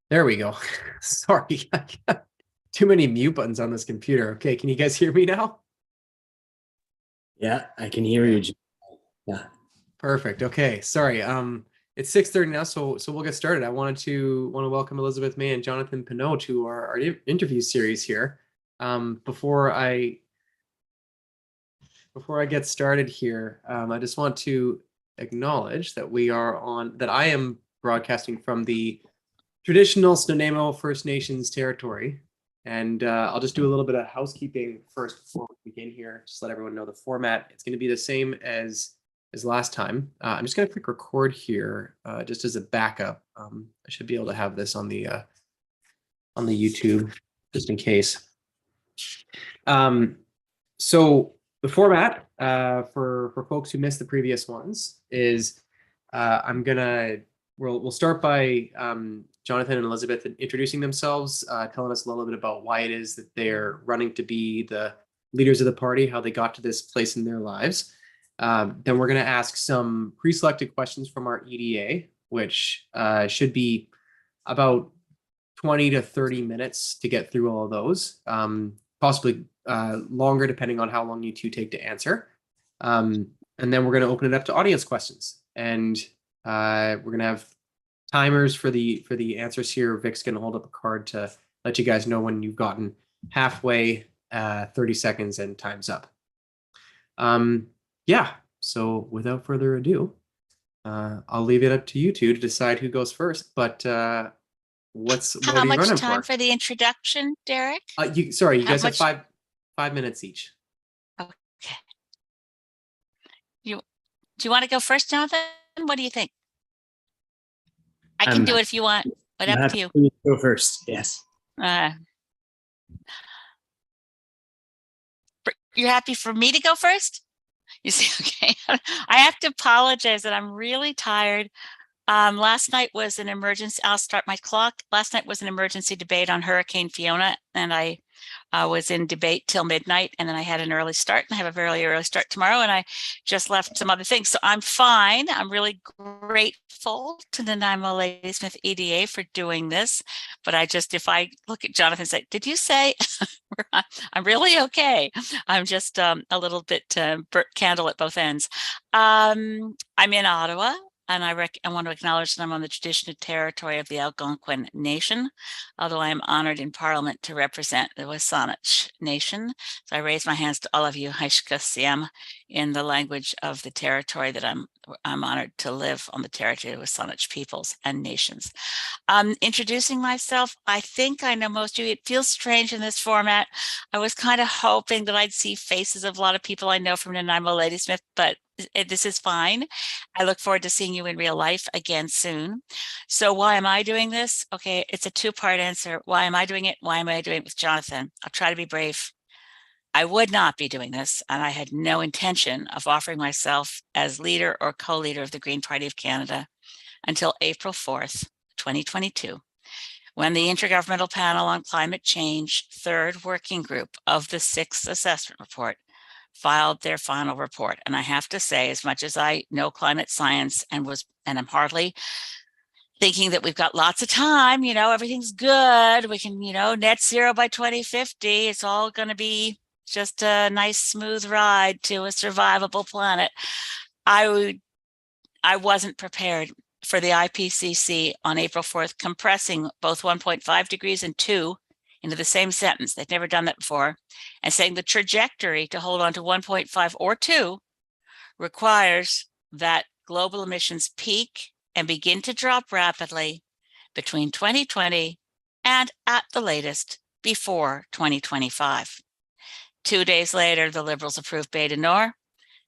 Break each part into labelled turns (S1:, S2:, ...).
S1: There we go. Sorry, I got too many mute buttons on this computer. Okay, can you guys hear me now?
S2: Yeah, I can hear you. Yeah.
S1: Perfect. Okay, sorry. It's 6:30 now, so we'll get started. I want to welcome Elizabeth May and Jonathan Pedneault to our interview series here. Before I get started here, I just want to acknowledge that I am broadcasting from the traditional Snuneymuxw First Nations territory. And I'll just do a little bit of housekeeping first before we begin here. Just let everyone know the format. It's going to be the same as last time. I'm just going to click record here, just as a backup. I should be able to have this on the YouTube just in case. So the format for folks who missed the previous ones is we'll start by Jonathan and Elizabeth introducing themselves, telling us a little bit about why it is that they're running to be the leaders of the party, how they got to this place in their lives. Then we're going to ask some pre-selected questions from our EDA, which should be about 20 to 30 minutes to get through all of those, possibly longer depending on how long you two take to answer. And then we're going to open it up to audience questions. And we're going to have timers for the answers here. Vic's going to hold up a card to let you guys know when you've gotten halfway, 30 seconds, and time's up. Yeah, so without further ado, I'll leave it up to you two to decide who goes first. But what
S3: How
S1: are you
S3: much
S1: running
S3: time
S1: for?
S3: for the introduction, Derek?
S1: You guys have 5 minutes each.
S3: Okay. Do you want to go first, Jonathan? What do you think? I can do it if you want, but up to you.
S2: Go first. Yes.
S3: You're happy for me to go first? You see, okay. I have to apologize that I'm really tired. Last night was an emergency. I'll start my clock. Last night was an emergency debate on Hurricane Fiona, and I was in debate till midnight, and then I had an early start, and I have a very early start tomorrow, and I just left some other things. So I'm fine. I'm really grateful to the Nanaimo Ladysmith EDA for doing this. But if I look at Jonathan and say, did you say? I'm really okay. I'm just a little bit burnt candle at both ends. I'm in Ottawa. And I want to acknowledge that I'm on the traditional territory of the Algonquin Nation, although I am honored in Parliament to represent the Wasanich Nation. So I raise my hands to all of you, Haishka Siam, in the language of the territory that I'm honored to live on, the territory of Wasanich peoples and nations. Introducing myself, I think I know most of you. It feels strange in this format. I was kind of hoping that I'd see faces of a lot of people I know from Nanaimo Ladysmith, but this is fine. I look forward to seeing you in real life again soon. So why am I doing this? Okay, it's a two-part answer. Why am I doing it? Why am I doing it with Jonathan? I'll try to be brave. I would not be doing this, and I had no intention of offering myself as leader or co-leader of the Green Party of Canada until April 4th, 2022, when the Intergovernmental Panel on Climate Change, third working group of the sixth assessment report, filed their final report. And I have to say, as much as I know climate science and I'm hardly thinking that we've got lots of time, everything's good, we can, net zero by 2050, it's all going to be just a nice smooth ride to a survivable planet. I wasn't prepared for the IPCC on April 4th compressing both 1.5 degrees and 2 into the same sentence. They've never done that before, and saying the trajectory to hold on to 1.5 or 2 requires that global emissions peak and begin to drop rapidly between 2020 and, at the latest, before 2025. 2 days later, the Liberals approved Pedneault.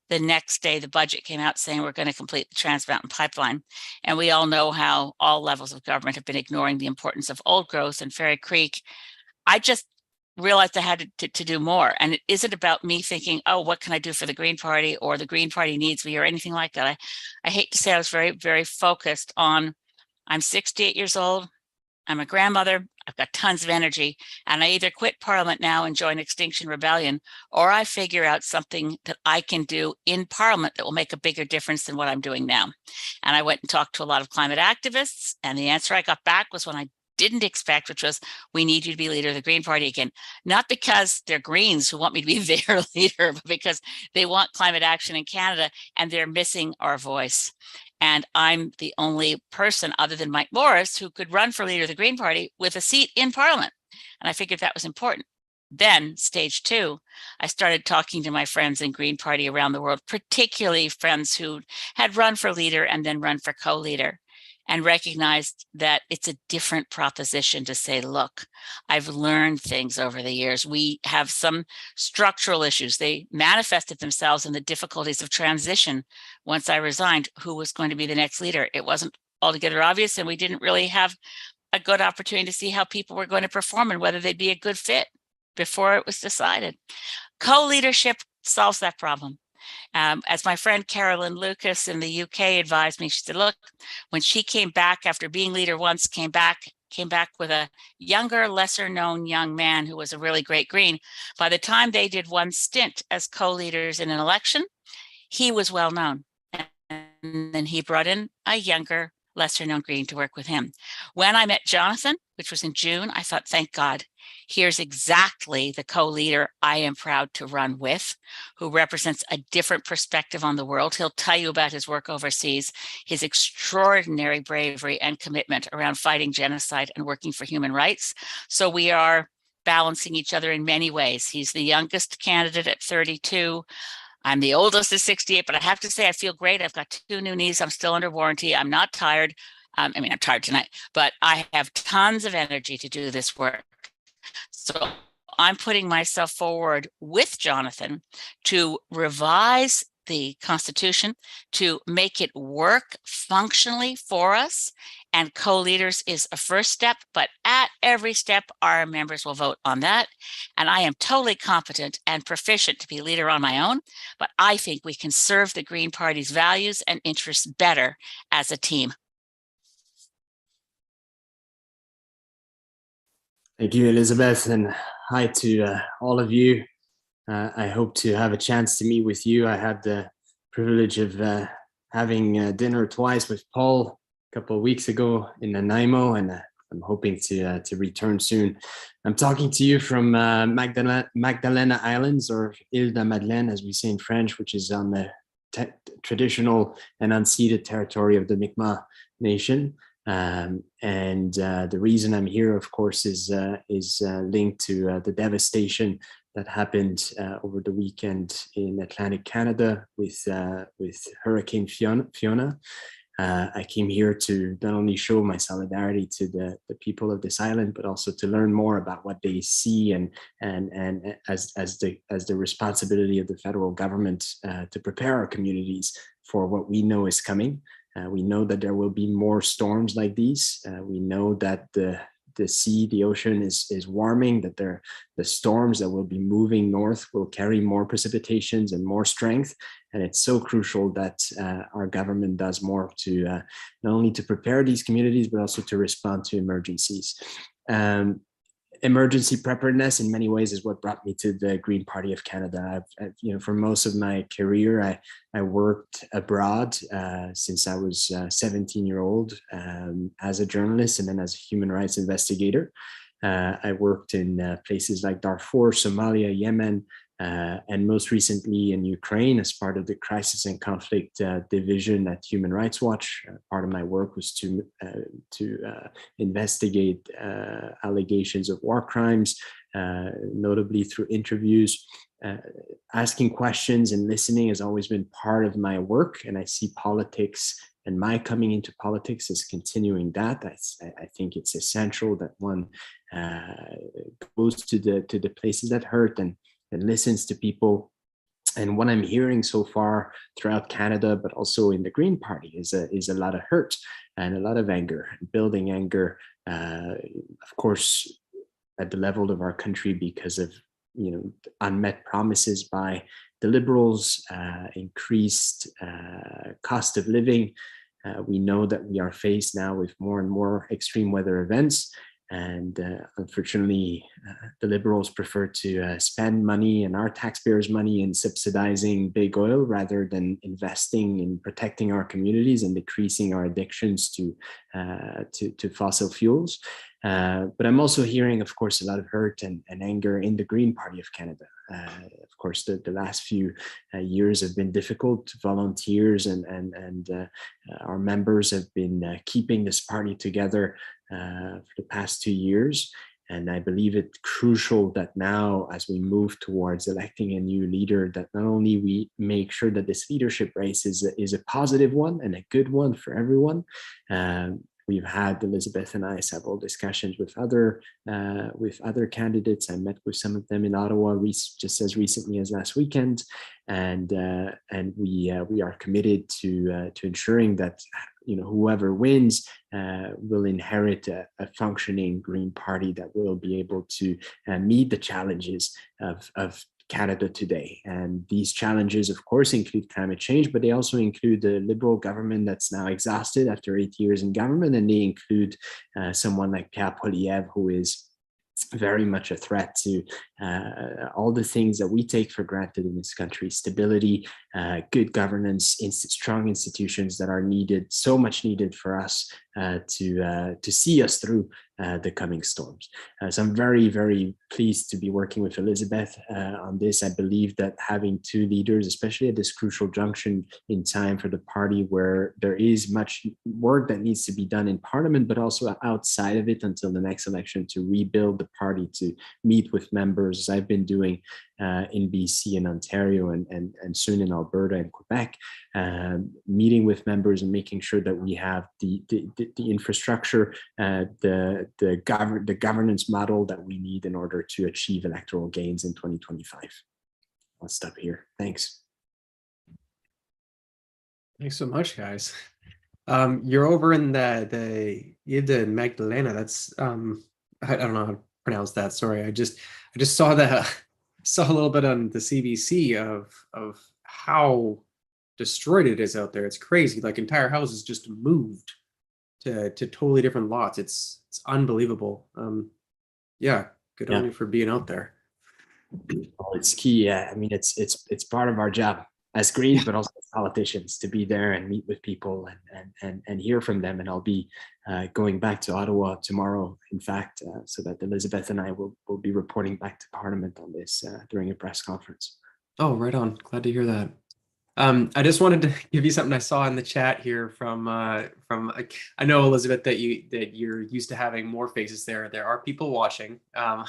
S3: The next day, the budget came out saying we're going to complete the Trans Mountain Pipeline. And we all know how all levels of government have been ignoring the importance of old growth and Fairy Creek. I just realized I had to do more. And it isn't about me thinking, oh, what can I do for the Green Party, or the Green Party needs me, or anything like that. I hate to say I was very, very focused on, I'm 68 years old. I'm a grandmother. I've got tons of energy, and I either quit Parliament now and join Extinction Rebellion, or I figure out something that I can do in Parliament that will make a bigger difference than what I'm doing now. And I went and talked to a lot of climate activists, and the answer I got back was, when I didn't expect, which was, we need you to be leader of the Green Party again. Not because they're Greens who want me to be their leader, but because they want climate action in Canada and they're missing our voice. And I'm the only person other than Mike Morris who could run for leader of the Green Party with a seat in Parliament. And I figured that was important. Then stage 2, I started talking to my friends in Green Party around the world, particularly friends who had run for leader and then run for co-leader, and recognized that it's a different proposition to say, look, I've learned things over the years. We have some structural issues. They manifested themselves in the difficulties of transition. Once I resigned, who was going to be the next leader? It wasn't altogether obvious, and we didn't really have a good opportunity to see how people were going to perform and whether they'd be a good fit before it was decided. Co-leadership solves that problem. As my friend Carolyn Lucas in the UK advised me, she said, look, when she came back after being leader once, came back with a younger, lesser known young man who was a really great Green. By the time they did one stint as co-leaders in an election, he was well known. And then he brought in a younger, lesser known Green to work with him. When I met Jonathan, which was in June, I thought, thank God, here's exactly the co-leader I am proud to run with, who represents a different perspective on the world. He'll tell you about his work overseas, his extraordinary bravery and commitment around fighting genocide and working for human rights. So we are balancing each other in many ways. He's the youngest candidate at 32. I'm the oldest at 68, but I have to say I feel great. I've got 2 new knees. I'm still under warranty. I'm not tired. I'm tired tonight, but I have tons of energy to do this work. So I'm putting myself forward with Jonathan to revise the Constitution, to make it work functionally for us. And co-leaders is a first step, but at every step, our members will vote on that. And I am totally competent and proficient to be leader on my own, but I think we can serve the Green Party's values and interests better as a team.
S2: Thank you, Elizabeth, and hi to all of you. I hope to have a chance to meet with you. I had the privilege of having dinner twice with Paul a couple of weeks ago in Nanaimo, and I'm hoping to return soon. I'm talking to you from Magdalena Islands, or Île de Madeleine, as we say in French, which is on the traditional and unceded territory of the Mi'kmaq Nation. The reason I'm here, of course, is linked to the devastation that happened over the weekend in Atlantic Canada with Hurricane Fiona. I came here to not only show my solidarity to the people of this island, but also to learn more about what they see and as the responsibility of the federal government to prepare our communities for what we know is coming. We know that there will be more storms like these. We know that the sea, the ocean is warming, that the storms that will be moving north will carry more precipitations and more strength. And it's so crucial that our government does more to not only to prepare these communities, but also to respond to emergencies. Emergency preparedness in many ways is what brought me to the Green Party of Canada. I've for most of my career, I worked abroad since I was 17-year-old as a journalist and then as a human rights investigator. I worked in places like Darfur, Somalia, Yemen, and most recently in Ukraine as part of the Crisis and Conflict Division at Human Rights Watch. Part of my work was to investigate allegations of war crimes, notably through interviews. Asking questions and listening has always been part of my work, and I see politics and my coming into politics is continuing that. I think it's essential that one goes to the places that hurt and listens to people. And what I'm hearing so far throughout Canada, but also in the Green Party, is a lot of hurt and a lot of anger, building anger, of course, at the level of our country because of unmet promises by the Liberals, increased cost of living. We know that we are faced now with more and more extreme weather events. And unfortunately, the Liberals prefer to spend money and our taxpayers' money in subsidizing big oil rather than investing in protecting our communities and decreasing our addictions to fossil fuels. But I'm also hearing, of course, a lot of hurt and anger in the Green Party of Canada. Of course, the last few years have been difficult. Volunteers and our members have been keeping this party together for the past 2 years. And I believe it's crucial that now, as we move towards electing a new leader, that not only we make sure that this leadership race is a positive one and a good one for everyone. We've had, Elizabeth and I, several discussions with other candidates. I met with some of them in Ottawa just as recently as last weekend, and we are committed to ensuring that whoever wins will inherit a functioning Green Party that will be able to meet the challenges of Canada today. And these challenges, of course, include climate change, but they also include the Liberal government that's now exhausted after 8 years in government, and they include someone like Pierre Poilievre, who is very much a threat to all the things that we take for granted in this country: stability, good governance, strong institutions that are needed, so much needed for us to see us through the coming storms. So I'm very, very pleased to be working with Elizabeth on this. I believe that having two leaders, especially at this crucial junction in time for the party where there is much work that needs to be done in Parliament, but also outside of it until the next election, to rebuild the party, to meet with members, as I've been doing in BC and Ontario and soon in Alberta and Quebec, meeting with members and making sure that we have the infrastructure, the governance model that we need in order to achieve electoral gains in 2025. I'll stop here. Thanks.
S1: Thanks so much, guys. You're over in the Magdalena. That's I don't know how to pronounce that. Sorry, I just saw a little bit on the CBC of how destroyed it is out there. It's crazy. Like, entire houses just moved to totally different lots. It's unbelievable. Yeah, good on you for being out there.
S2: Well, it's key. I mean, it's part of our job as Greens, but also as politicians, to be there and meet with people and hear from them. And I'll be going back to Ottawa tomorrow, in fact, so that Elizabeth and I will be reporting back to Parliament on this during a press conference.
S1: Oh, right on. Glad to hear that. I just wanted to give you something I saw in the chat here from I know, Elizabeth, that you're used to having more faces there. There are people watching, alone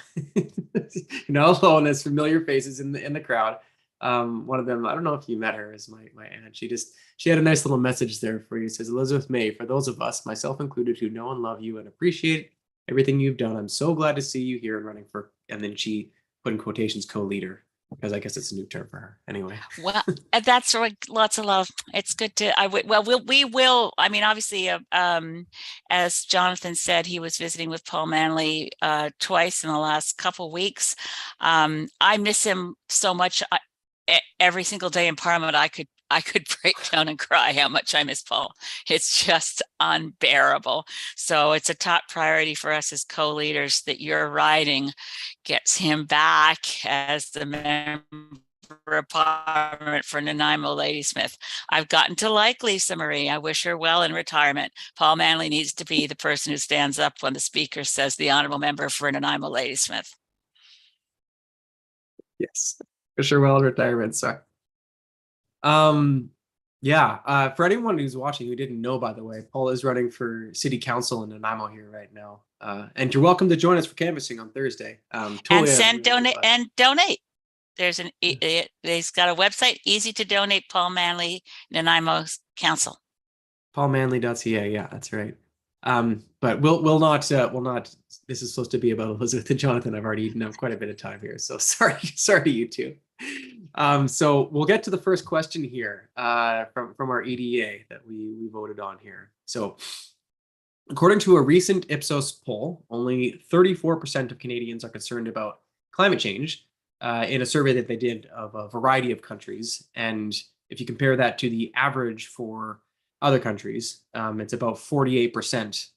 S1: as familiar faces in the crowd. One of them, I don't know if you met her, is my aunt. She had a nice little message there for you. It says, Elizabeth May, for those of us, myself included, who know and love you and appreciate everything you've done, I'm so glad to see you here and running for, and then she put in quotations, co-leader, because I guess it's a new term for her anyway.
S3: Well, that's lots of love. It's good to, we will, I mean, obviously, as Jonathan said, he was visiting with Paul Manley twice in the last couple of weeks. I miss him so much. Every single day in Parliament, I could break down and cry how much I miss Paul. It's just unbearable. So it's a top priority for us as co-leaders that your riding gets him back as the member of Parliament for Nanaimo Ladysmith. I've gotten to like Lisa Marie. I wish her well in retirement. Paul Manley needs to be the person who stands up when the speaker says the honorable member for Nanaimo Ladysmith.
S1: Yes. For sure, well in retirement. Sorry. For anyone who's watching who didn't know, by the way, Paul is running for city council in Nanaimo here right now. And you're welcome to join us for canvassing on Thursday.
S3: Totally and donate. There's he's got a website, easy to donate, Paul Manley, Nanaimo Council.
S1: paulmanley.ca. Yeah, that's right. But we'll not, this is supposed to be about Elizabeth and Jonathan. I've already eaten up quite a bit of time here. So sorry to you two. So we'll get to the first question here from our EDA that we voted on here. So according to a recent Ipsos poll, only 34% of Canadians are concerned about climate change in a survey that they did of a variety of countries. And if you compare that to the average for other countries, it's about 48%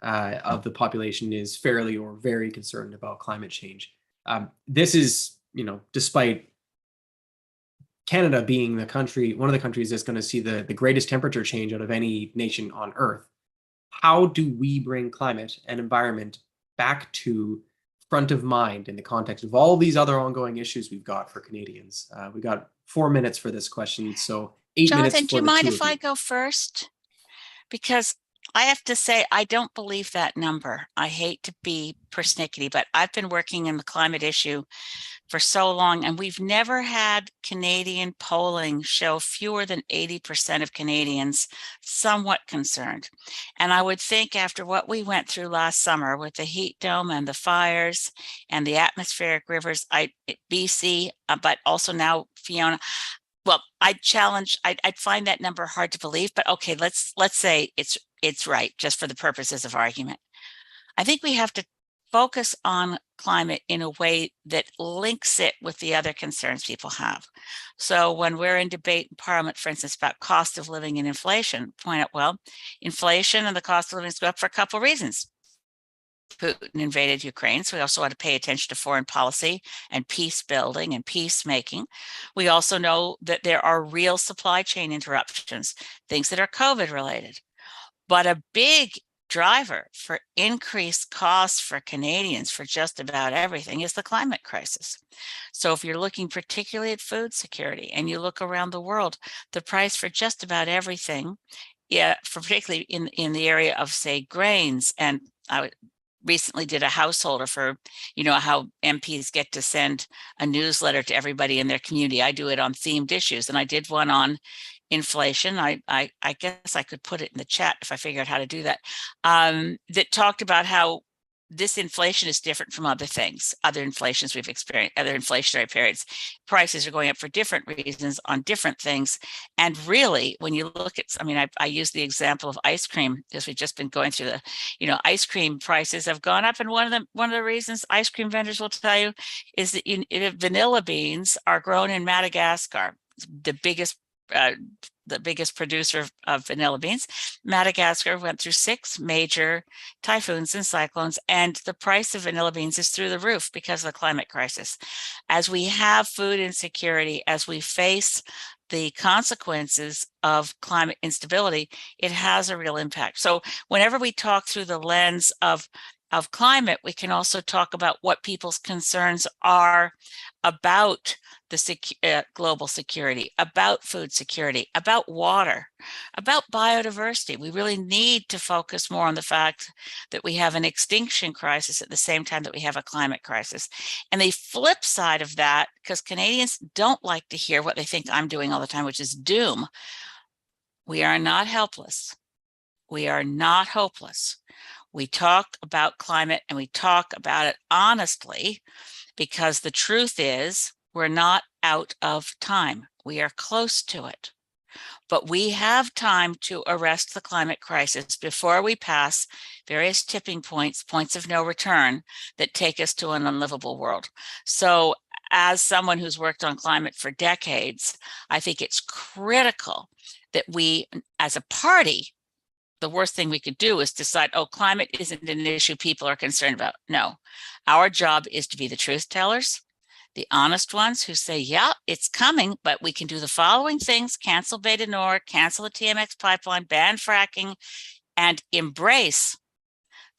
S1: of the population is fairly or very concerned about climate change. This is, despite Canada being one of the countries that's going to see the greatest temperature change out of any nation on Earth. How do we bring climate and environment back to front of mind in the context of all these other ongoing issues we've got for Canadians? We got 4 minutes for this question, so 8 minutes
S3: Jonathan, do
S1: for
S3: you
S1: the
S3: mind
S1: two
S3: if
S1: of
S3: I
S1: you.
S3: go first? Because I have to say, I don't believe that number. I hate to be persnickety, but I've been working in the climate issue for so long, and we've never had Canadian polling show fewer than 80% of Canadians somewhat concerned. And I would think after what we went through last summer with the heat dome and the fires and the atmospheric rivers, BC, but also now Fiona, well, I'd find that number hard to believe, but okay, let's say it's right, just for the purposes of argument. I think we have to focus on climate in a way that links it with the other concerns people have. So when we're in debate in Parliament, for instance, about cost of living and inflation, point out, well, inflation and the cost of living is go up for a couple of reasons. Putin invaded Ukraine, so we also ought to pay attention to foreign policy and peace building and peacemaking. We also know that there are real supply chain interruptions, things that are COVID related. But a big driver for increased costs for Canadians for just about everything is the climate crisis. So if you're looking particularly at food security and you look around the world, the price for just about everything, particularly in the area of, say, grains, and I recently did a householder for, how MPs get to send a newsletter to everybody in their community. I do it on themed issues, and I did one on inflation. I guess I could put it in the chat if I figure out how to do that. That talked about how this inflation is different from other things, other inflations we've experienced, other inflationary periods. Prices are going up for different reasons on different things. And really, when you look at, I use the example of ice cream, because we've just been going through ice cream prices have gone up. And one of the reasons ice cream vendors will tell you is that vanilla beans are grown in Madagascar, the biggest producer of vanilla beans. Madagascar went through 6 major typhoons and cyclones, and the price of vanilla beans is through the roof because of the climate crisis. As we have food insecurity, as we face the consequences of climate instability, it has a real impact. So whenever we talk through the lens of climate, we can also talk about what people's concerns are about the global security, about food security, about water, about biodiversity. We really need to focus more on the fact that we have an extinction crisis at the same time that we have a climate crisis. And the flip side of that, because Canadians don't like to hear what they think I'm doing all the time, which is doom. We are not helpless. We are not hopeless. We talk about climate and we talk about it honestly, because the truth is we're not out of time. We are close to it. But we have time to arrest the climate crisis before we pass various tipping points, points of no return that take us to an unlivable world. So as someone who's worked on climate for decades, I think it's critical that we, as a party, the worst thing we could do is decide, climate isn't an issue people are concerned about. No, our job is to be the truth tellers, the honest ones who say, yeah, it's coming, but we can do the following things: cancel Pedneault, cancel the TMX pipeline, ban fracking, and embrace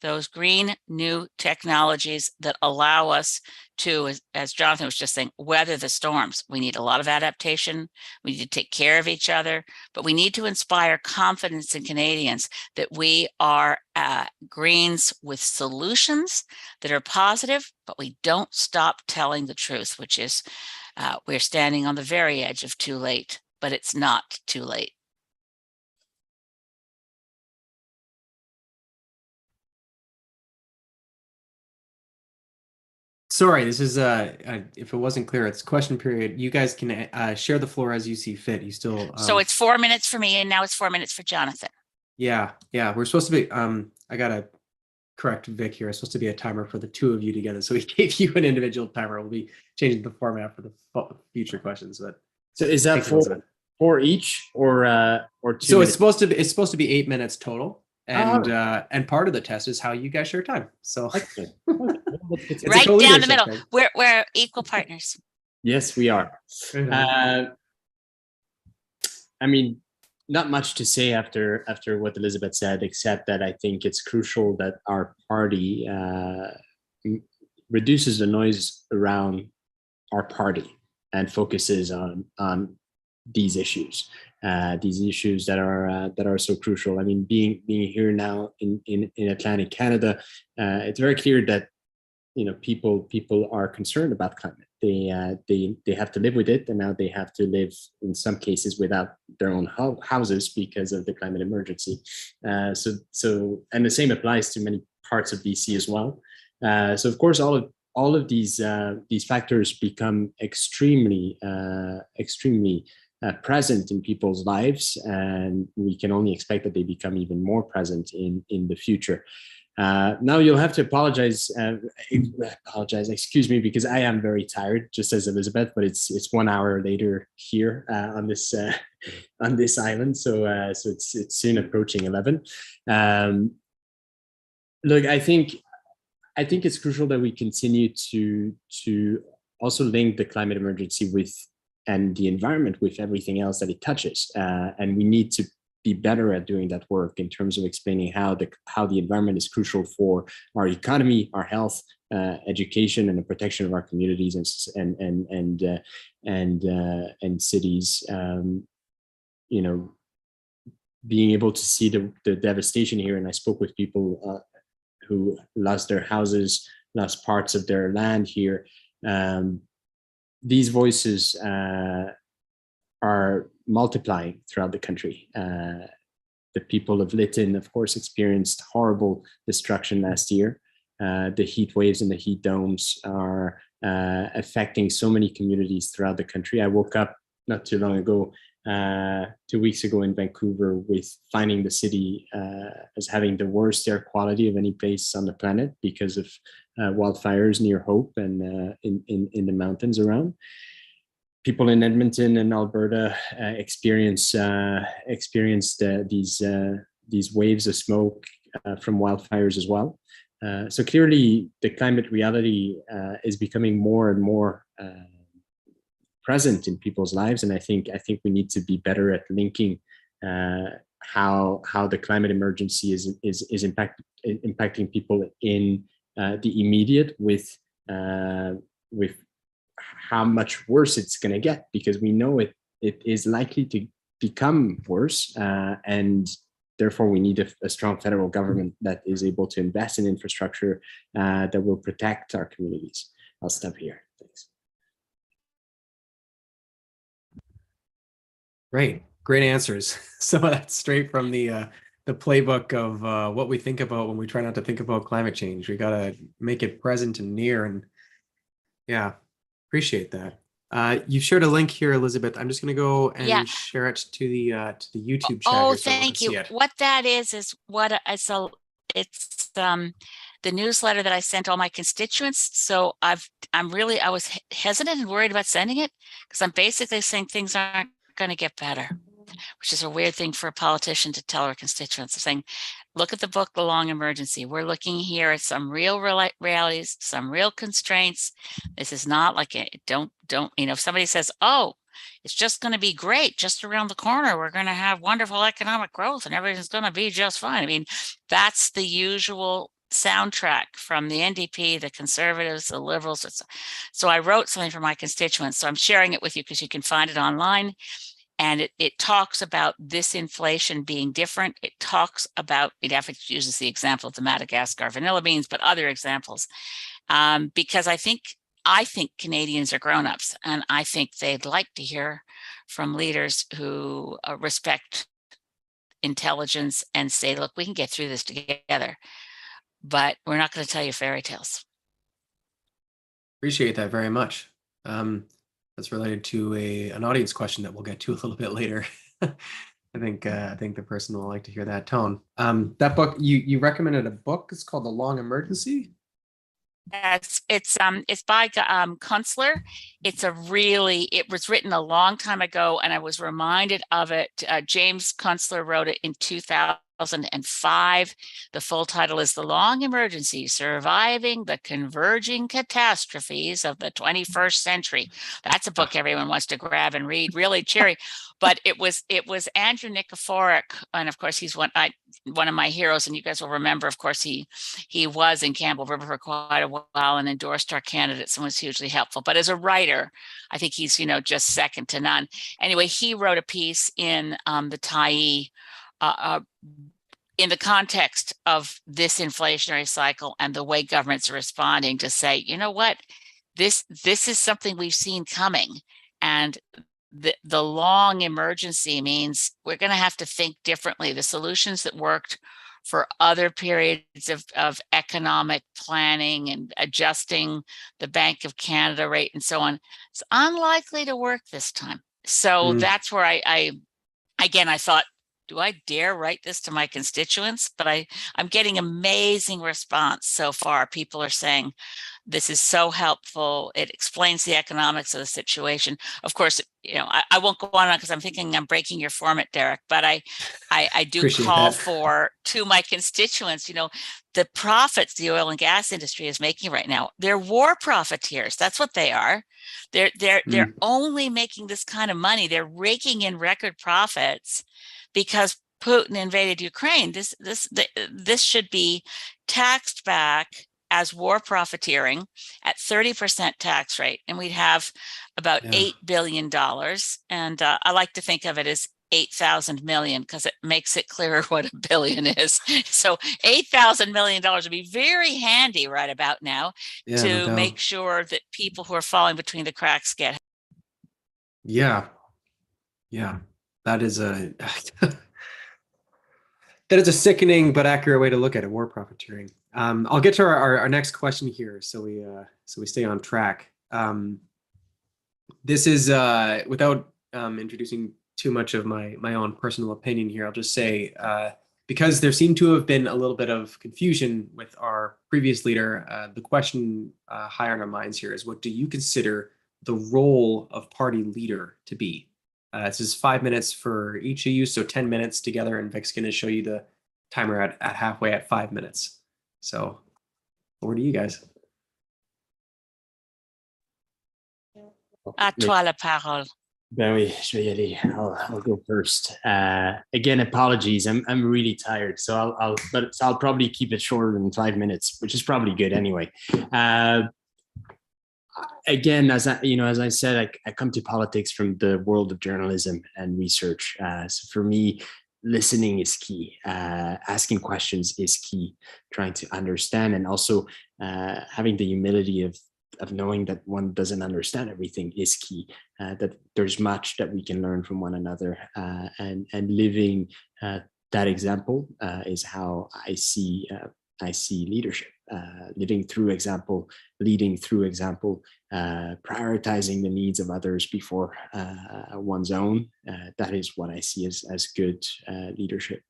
S3: those green new technologies that allow us to, as Jonathan was just saying, weather the storms. We need a lot of adaptation. We need to take care of each other, but we need to inspire confidence in Canadians that we are Greens with solutions that are positive, but we don't stop telling the truth, which is we're standing on the very edge of too late, but it's not too late.
S1: Sorry, this is if it wasn't clear, it's question period. You guys can share the floor as you see fit. You still
S3: So it's 4 minutes for me, and now it's 4 minutes for Jonathan.
S1: Yeah, we're supposed to be I gotta correct Vic here. It's supposed to be a timer for the two of you together. So we gave you an individual timer. We'll be changing the format for the future questions, but
S2: So is that for each or 2
S1: so
S2: minutes?
S1: it's supposed to be 8 minutes total. And part of the test is how you guys share time. So
S2: Excellent. Okay. Well, that's good to
S1: it's a
S3: Right down the
S1: co-leadership
S3: middle.
S1: thing.
S3: We're equal partners.
S2: Yes, we are.
S1: Right on.
S2: I mean, not much to say after what Elizabeth said, except that I think it's crucial that our party reduces the noise around our party and focuses on these issues that are so crucial. I mean, being here now in Atlantic Canada, it's very clear that people are concerned about climate. They have to live with it, and now they have to live in some cases without their own houses because of the climate emergency. So and the same applies to many parts of BC as well. So of course, all of these factors become extremely present in people's lives, and we can only expect that they become even more present in the future. Now you'll have to apologize, excuse me, because I am very tired, just as Elizabeth, but it's 1 hour later here on this island, so it's soon approaching 11. Look, I think it's crucial that we continue to also link the climate emergency with and the environment with everything else that it touches, and we need to be better at doing that work in terms of explaining how the environment is crucial for our economy, our health, education, and the protection of our communities and cities. Being able to see the devastation here, and I spoke with people who lost their houses, lost parts of their land here. These voices are multiplying throughout the country. The people of Lytton, of course, experienced horrible destruction last year. The heat waves and the heat domes are affecting so many communities throughout the country. I woke up not too long ago, 2 weeks ago in Vancouver, with finding the city as having the worst air quality of any place on the planet because of wildfires near Hope and in the mountains around. People in Edmonton and Alberta experienced these waves of smoke from wildfires as well. So clearly, the climate reality is becoming more and more present in people's lives, and I think we need to be better at linking how the climate emergency is impacting people in the immediate with how much worse it's going to get, because we know it is likely to become worse, and therefore we need a strong federal government that is able to invest in infrastructure that will protect our communities. I'll stop here. Thanks.
S1: Great answers. Some of that's straight from the playbook of what we think about when we try not to think about climate change. We got to make it present and near, and yeah, appreciate that. You've shared a link here, Elizabeth. I'm just going to go and share it to the YouTube chat.
S3: Oh,
S1: here so
S3: thank you. What that is what it's the newsletter that I sent all my constituents. So I was hesitant and worried about sending it because I'm basically saying things aren't going to get better, which is a weird thing for a politician to tell our constituents. They're saying, look at the book, The Long Emergency. We're looking here at some real realities, some real constraints. This is not like if somebody says, oh, it's just going to be great just around the corner, we're going to have wonderful economic growth and everything's going to be just fine. I mean, that's the usual soundtrack from the NDP, the Conservatives, the Liberals. So I wrote something for my constituents. So I'm sharing it with you because you can find it online. And it talks about this inflation being different. It talks about, it uses the example of the Madagascar vanilla beans, but other examples. Because I think Canadians are grown-ups, and I think they'd like to hear from leaders who respect intelligence and say, look, we can get through this together, but we're not going to tell you fairy tales.
S1: Appreciate that very much. That's related to an audience question that we'll get to a little bit later. I think the person will like to hear that tone. That book, you recommended a book. It's called The Long Emergency.
S3: Yes, it's by Kunstler. It was written a long time ago, and I was reminded of it. James Kunstler wrote it in 2000, 2005. The full title is The Long Emergency, Surviving the Converging Catastrophes of the 21st Century. That's a book everyone wants to grab and read, really cheery. But it was Andrew Nikiforuk, and of course he's one of my heroes, and you guys will remember, of course, he was in Campbell River for quite a while and endorsed our candidates and was hugely helpful. But as a writer, I think he's, just second to none. Anyway, he wrote a piece in the Tyee in the context of this inflationary cycle and the way governments are responding to say, you know what, this is something we've seen coming. And the long emergency means we're going to have to think differently. The solutions that worked for other periods of economic planning and adjusting the Bank of Canada rate and so on, it's unlikely to work this time. So that's where I thought, do I dare write this to my constituents? But I'm getting amazing response so far. People are saying, this is so helpful. It explains the economics of the situation. Of course, I won't go on because I'm thinking I'm breaking your format, Derek, but I do call for to my constituents, the profits the oil and gas industry is making right now. They're war profiteers. That's what they are. They're only making this kind of money. They're raking in record profits because Putin invaded Ukraine. This should be taxed back as war profiteering at 30% tax rate, and we'd have about $8 billion. And I like to think of it as 8,000 million because it makes it clearer what a billion is. So $8,000 million would be very handy right about now to make sure that people who are falling between the cracks get.
S1: Yeah. That is a that is a sickening but accurate way to look at it. War profiteering. I'll get to our next question here, so we stay on track. This is without introducing too much of my own personal opinion here. I'll just say because there seemed to have been a little bit of confusion with our previous leader. The question high on our minds here is, what do you consider the role of party leader to be? This is 5 minutes for each of you, so 10 minutes together, and Vic's going to show you the timer at halfway at 5 minutes. So over to you guys.
S3: À toi la parole.
S2: Ben oui, je vais y aller. I'll go first. Again, apologies. I'm really tired, so I'll probably keep it shorter than 5 minutes, which is probably good anyway. Again, as I said, I come to politics from the world of journalism and research. So for me, listening is key. Asking questions is key. Trying to understand, and also having the humility of knowing that one doesn't understand everything is key. That there's much that we can learn from one another, and living that example is how I see leadership. Living through example, leading through example, prioritizing the needs of others before one's own. That is what I see as good leadership.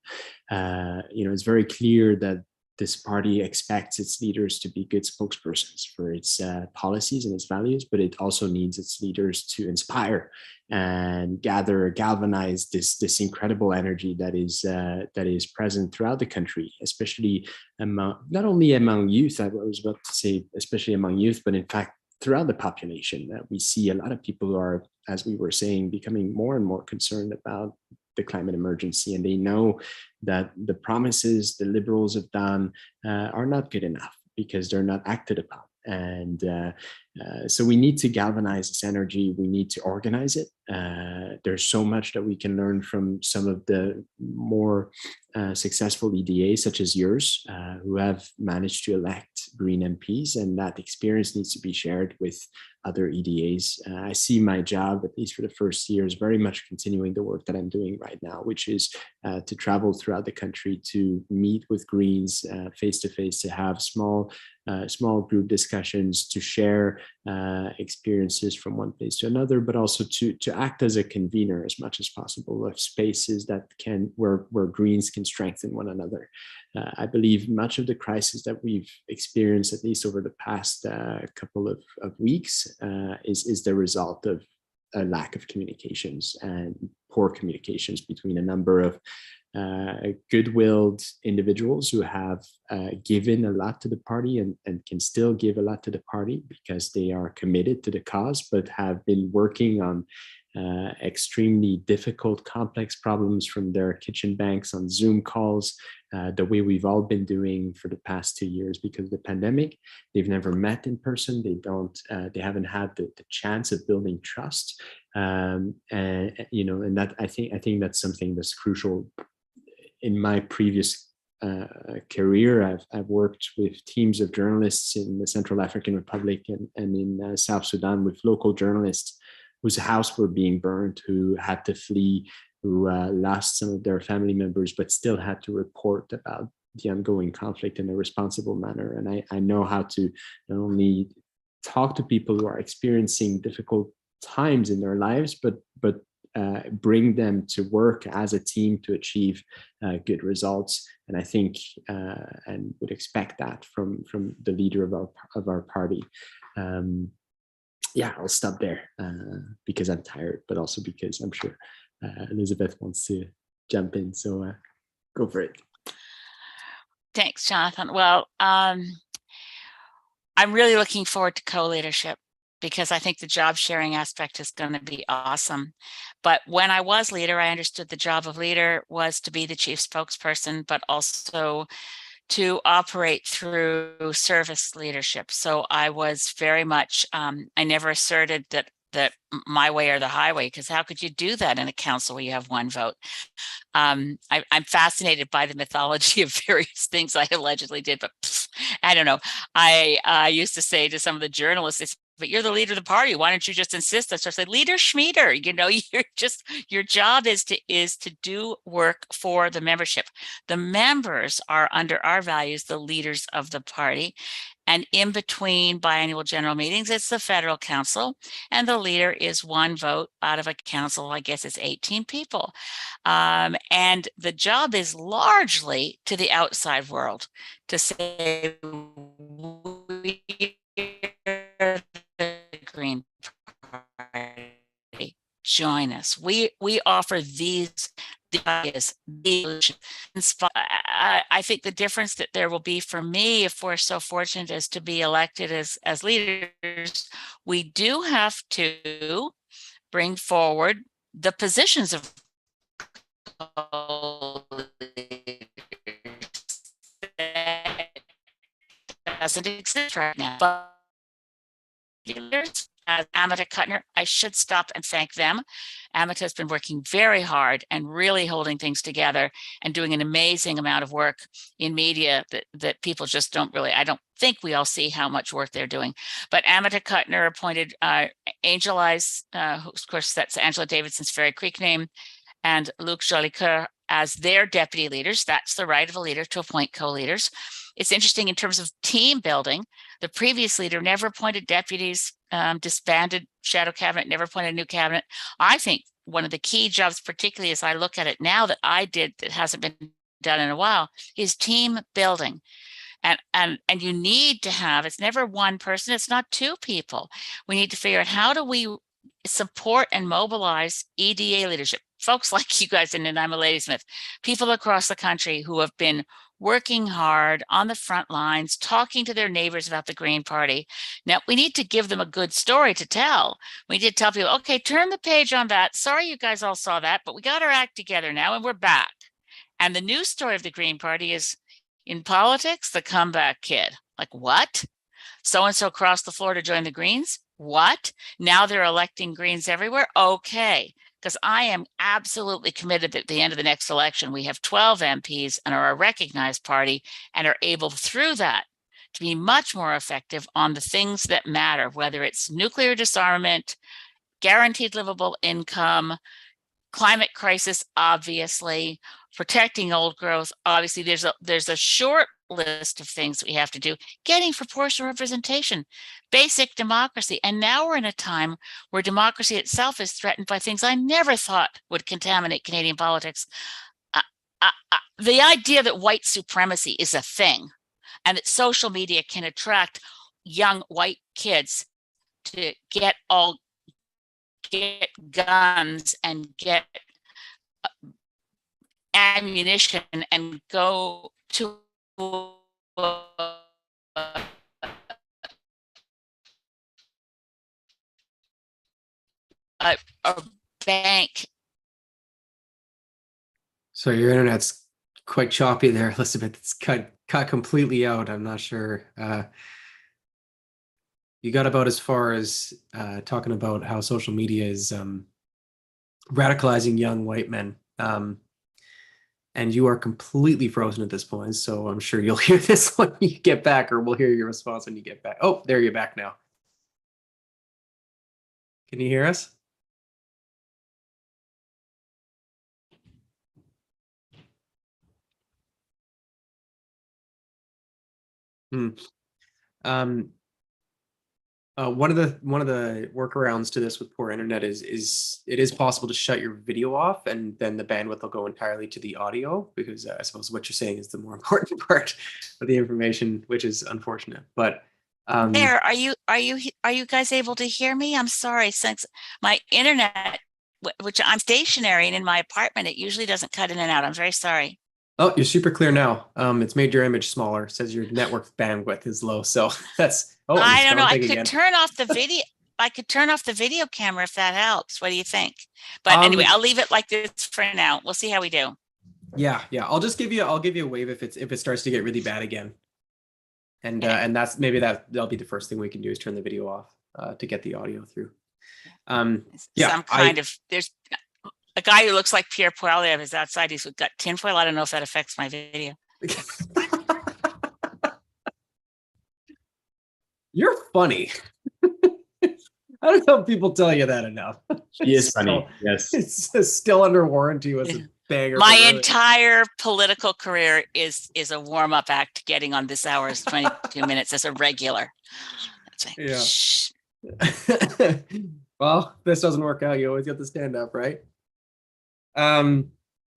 S2: It's very clear that this party expects its leaders to be good spokespersons for its policies and its values, but it also needs its leaders to inspire and galvanize this incredible energy that is present throughout the country, especially not only among youth. I was about to say, especially among youth, but in fact throughout the population. We see a lot of people who are, as we were saying, becoming more and more concerned about the climate emergency, and they know that the promises the Liberals have done are not good enough because they're not acted upon. And so we need to galvanize this energy. We need to organize it. There's so much that we can learn from some of the more successful EDAs, such as yours, who have managed to elect Green MPs, and that experience needs to be shared with other EDAs. I see my job, at least for the first year, is very much continuing the work that I'm doing right now, which is to travel throughout the country, to meet with Greens face to face, to have small group discussions, to share experiences from one place to another, but also to act as a convener as much as possible of spaces that where Greens can strengthen one another. I believe much of the crisis that we've experienced, at least over the past couple of weeks, is the result of a lack of communications and poor communications between a number of good-willed individuals who have given a lot to the party and can still give a lot to the party because they are committed to the cause, but have been working on extremely difficult, complex problems from their kitchen banks on Zoom calls, the way we've all been doing for the past 2 years because of the pandemic. They've never met in person. They haven't had the chance of building trust. And that I think that's something that's crucial. In my previous career, I've worked with teams of journalists in the Central African Republic and in South Sudan with local journalists whose house were being burned, who had to flee, who lost some of their family members, but still had to report about the ongoing conflict in a responsible manner. And I know how to not only talk to people who are experiencing difficult times in their lives, but bring them to work as a team to achieve good results. And I think and would expect that from the leader of our party. Yeah, I'll stop there because I'm tired, but also because I'm sure Elizabeth wants to jump in. So go for it.
S3: Thanks, Jonathan. Well, I'm really looking forward to co-leadership because I think the job sharing aspect is going to be awesome. But when I was leader, I understood the job of leader was to be the chief spokesperson, but also to operate through service leadership. So I was very much, I never asserted that my way or the highway, because how could you do that in a council where you have one vote? I'm fascinated by the mythology of various things I allegedly did, but I don't know. I used to say to some of the journalists, but you're the leader of the party. Why don't you just insist? I said, leader schmeeder, your job is to do work for the membership. The members are under our values, the leaders of the party. And in between biannual general meetings, it's the federal council, and the leader is one vote out of a council. I guess it's 18 people. And the job is largely to the outside world to say, we are the Green Party, join us. We offer these ideas. I think the difference that there will be for me, if we're so fortunate as to be elected as leaders, we do have to bring forward the positions of doesn't exist right now. But as Amita Kuttner, I should stop and thank them. Amita has been working very hard and really holding things together and doing an amazing amount of work in media that people just don't really, I don't think we all see how much work they're doing. But Amita Kuttner appointed Angel Eyes, of course, that's Angela Davidson's Fairy Creek name, and Luc Jolicoeur as their deputy leaders. That's the right of a leader to appoint co-leaders. It's interesting in terms of team building. The previous leader never appointed deputies, disbanded shadow cabinet, never appointed a new cabinet. I think one of the key jobs, particularly as I look at it now that I did that hasn't been done in a while, is team building. And you need to have, it's never one person, it's not two people. We need to figure out how do we support and mobilize EDA leadership, folks like you guys, and I'm a Ladysmith, people across the country who have been working hard on the front lines, talking to their neighbors about the Green Party. Now, we need to give them a good story to tell. We need to tell people, okay, turn the page on that. Sorry you guys all saw that, but we got our act together now and we're back. And the new story of the Green Party is, in politics, the comeback kid. Like, what? So-and-so crossed the floor to join the Greens? What? Now they're electing Greens everywhere? Okay. Because I am absolutely committed that at the end of the next election, we have 12 MPs and are a recognized party and are able through that to be much more effective on the things that matter, whether it's nuclear disarmament, guaranteed livable income, climate crisis, obviously, protecting old growth. Obviously, there's a short list of things we have to do, getting proportional representation, basic democracy. And now we're in a time where democracy itself is threatened by things I never thought would contaminate Canadian politics. The idea that white supremacy is a thing and that social media can attract young white kids to get guns and get ammunition and go to a bank.
S1: So your internet's quite choppy there, Elizabeth. It's cut completely out. I'm not sure. You got about as far as talking about how social media is radicalizing young white men. And you are completely frozen at this point. So I'm sure you'll hear this when you get back, or we'll hear your response when you get back. Oh, there you're back now. Can you hear us? Hmm. Um, one of the workarounds to this with poor internet is it is possible to shut your video off, and then the bandwidth will go entirely to the audio, because I suppose what you're saying is the more important part of the information, which is unfortunate. But
S3: There, are you guys able to hear me? I'm sorry, since my internet, which I'm stationary and in my apartment, it usually doesn't cut in and out. I'm very sorry.
S1: oh, you're super clear now. It's made your image smaller. It says your network bandwidth is low. So that's, oh, and
S3: I
S1: it's
S3: don't know.
S1: gone
S3: I
S1: big
S3: could
S1: again.
S3: turn off the video. I could turn off the video camera if that helps. What do you think? But anyway,
S1: Um,
S3: I'll leave it like this for now. We'll see how we do.
S1: yeah. I'll give you a wave if it starts to get really bad again.
S3: Okay.
S1: And that's that'll be the first thing we can do, is turn the video off to get the audio through. Yeah,
S3: Some kind of, there's a guy who looks like Pierre Poilievre is outside. He's got tinfoil. I don't know if that affects my video.
S1: You're funny. I don't know if people tell you that enough.
S2: She is funny. Yes.
S1: It's still under warranty. Was a banger.
S3: My entire political career is a warm up act to getting on this hour's 22 minutes as a regular. That's like,
S1: yeah.
S3: shh.
S1: Well, if this doesn't work out, you always get the stand up, right?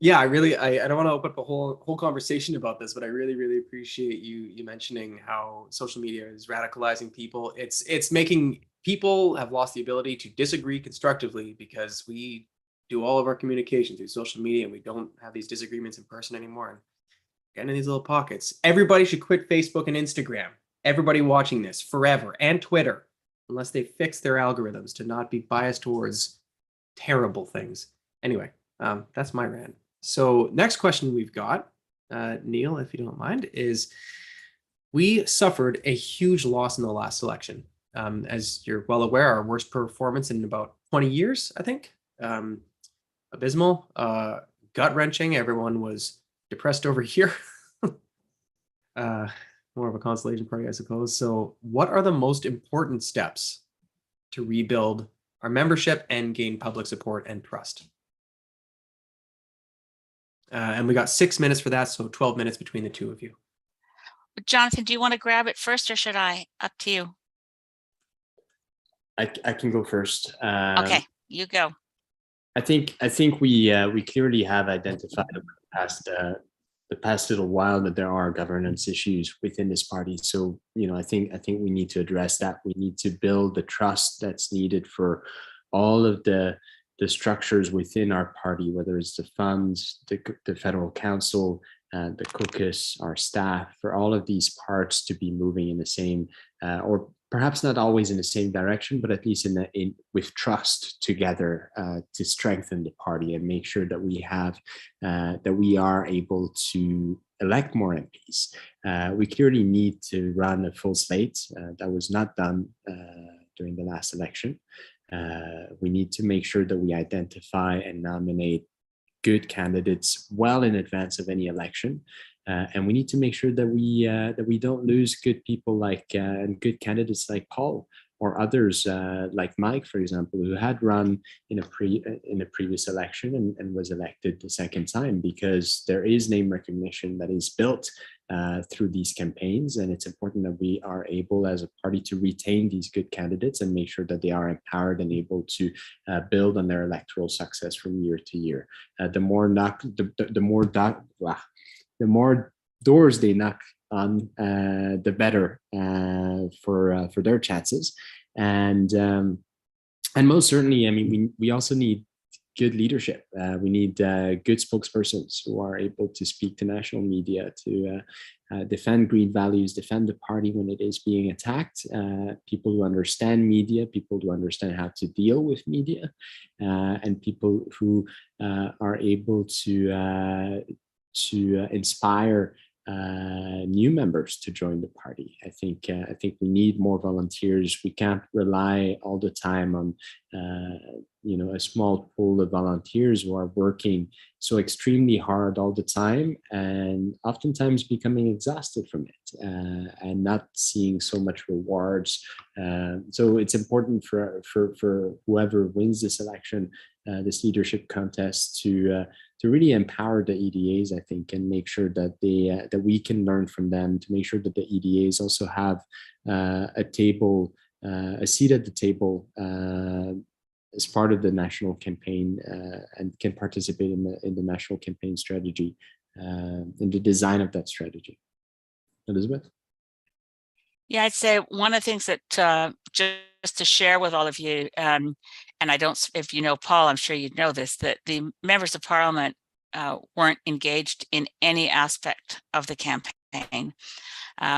S1: Yeah, I don't want to open up a whole conversation about this, but I really appreciate you mentioning how social media is radicalizing people. It's making people have lost the ability to disagree constructively, because we do all of our communication through social media, and we don't have these disagreements in person anymore. And getting in these little pockets. Everybody should quit Facebook and Instagram. Everybody watching this forever, and Twitter, unless they fix their algorithms to not be biased towards terrible things. Anyway, that's my rant. So next question we've got, Neil, if you don't mind, is we suffered a huge loss in the last election. As you're well aware, our worst performance in about 20 years, I think. Abysmal, gut-wrenching. Everyone was depressed over here. More of a consolation party, I suppose. So what are the most important steps to rebuild our membership and gain public support and trust? And we got 6 minutes for that, so 12 minutes between the two of you.
S3: Jonathan, do you want to grab it first, or should I? Up to you.
S2: I can go first.
S3: Okay, you go.
S2: I think we clearly have identified over the past little while that there are governance issues within this party. So I think we need to address that. We need to build the trust that's needed for all of the structures within our party, whether it's the funds, the federal council, the caucus, our staff, for all of these parts to be moving in the same, or perhaps not always in the same direction, but at least with trust together to strengthen the party and make sure that we are able to elect more MPs. We clearly need to run a full slate. That was not done during the last election. We need to make sure that we identify and nominate good candidates well in advance of any election. And we need to make sure that we don't lose good people and good candidates like Paul or others like Mike, for example, who had run in a previous election and was elected the second time, because there is name recognition that is built through these campaigns, and it's important that we are able as a party to retain these good candidates and make sure that they are empowered and able to build on their electoral success from year to year. The more doors they knock on, the better for their chances. And most certainly, I mean, we also need good leadership. We need good spokespersons who are able to speak to national media, to defend green values, defend the party when it is being attacked, people who understand media, people who understand how to deal with media, and people who are able to inspire new members to join the party. I think we need more volunteers. We can't rely all the time on a small pool of volunteers who are working so extremely hard all the time and oftentimes becoming exhausted from it and not seeing so much rewards. So it's important for whoever wins this election, this leadership contest, to really empower the EDAs, I think, and make sure that that we can learn from them, to make sure that the EDAs also have a seat at the table as part of the national campaign and can participate in the national campaign strategy, in the design of that strategy. Elizabeth?
S3: Yeah, I'd say one of the things that just to share with all of you, and I don't, if you know Paul, I'm sure you'd know this, that the members of parliament weren't engaged in any aspect of the campaign.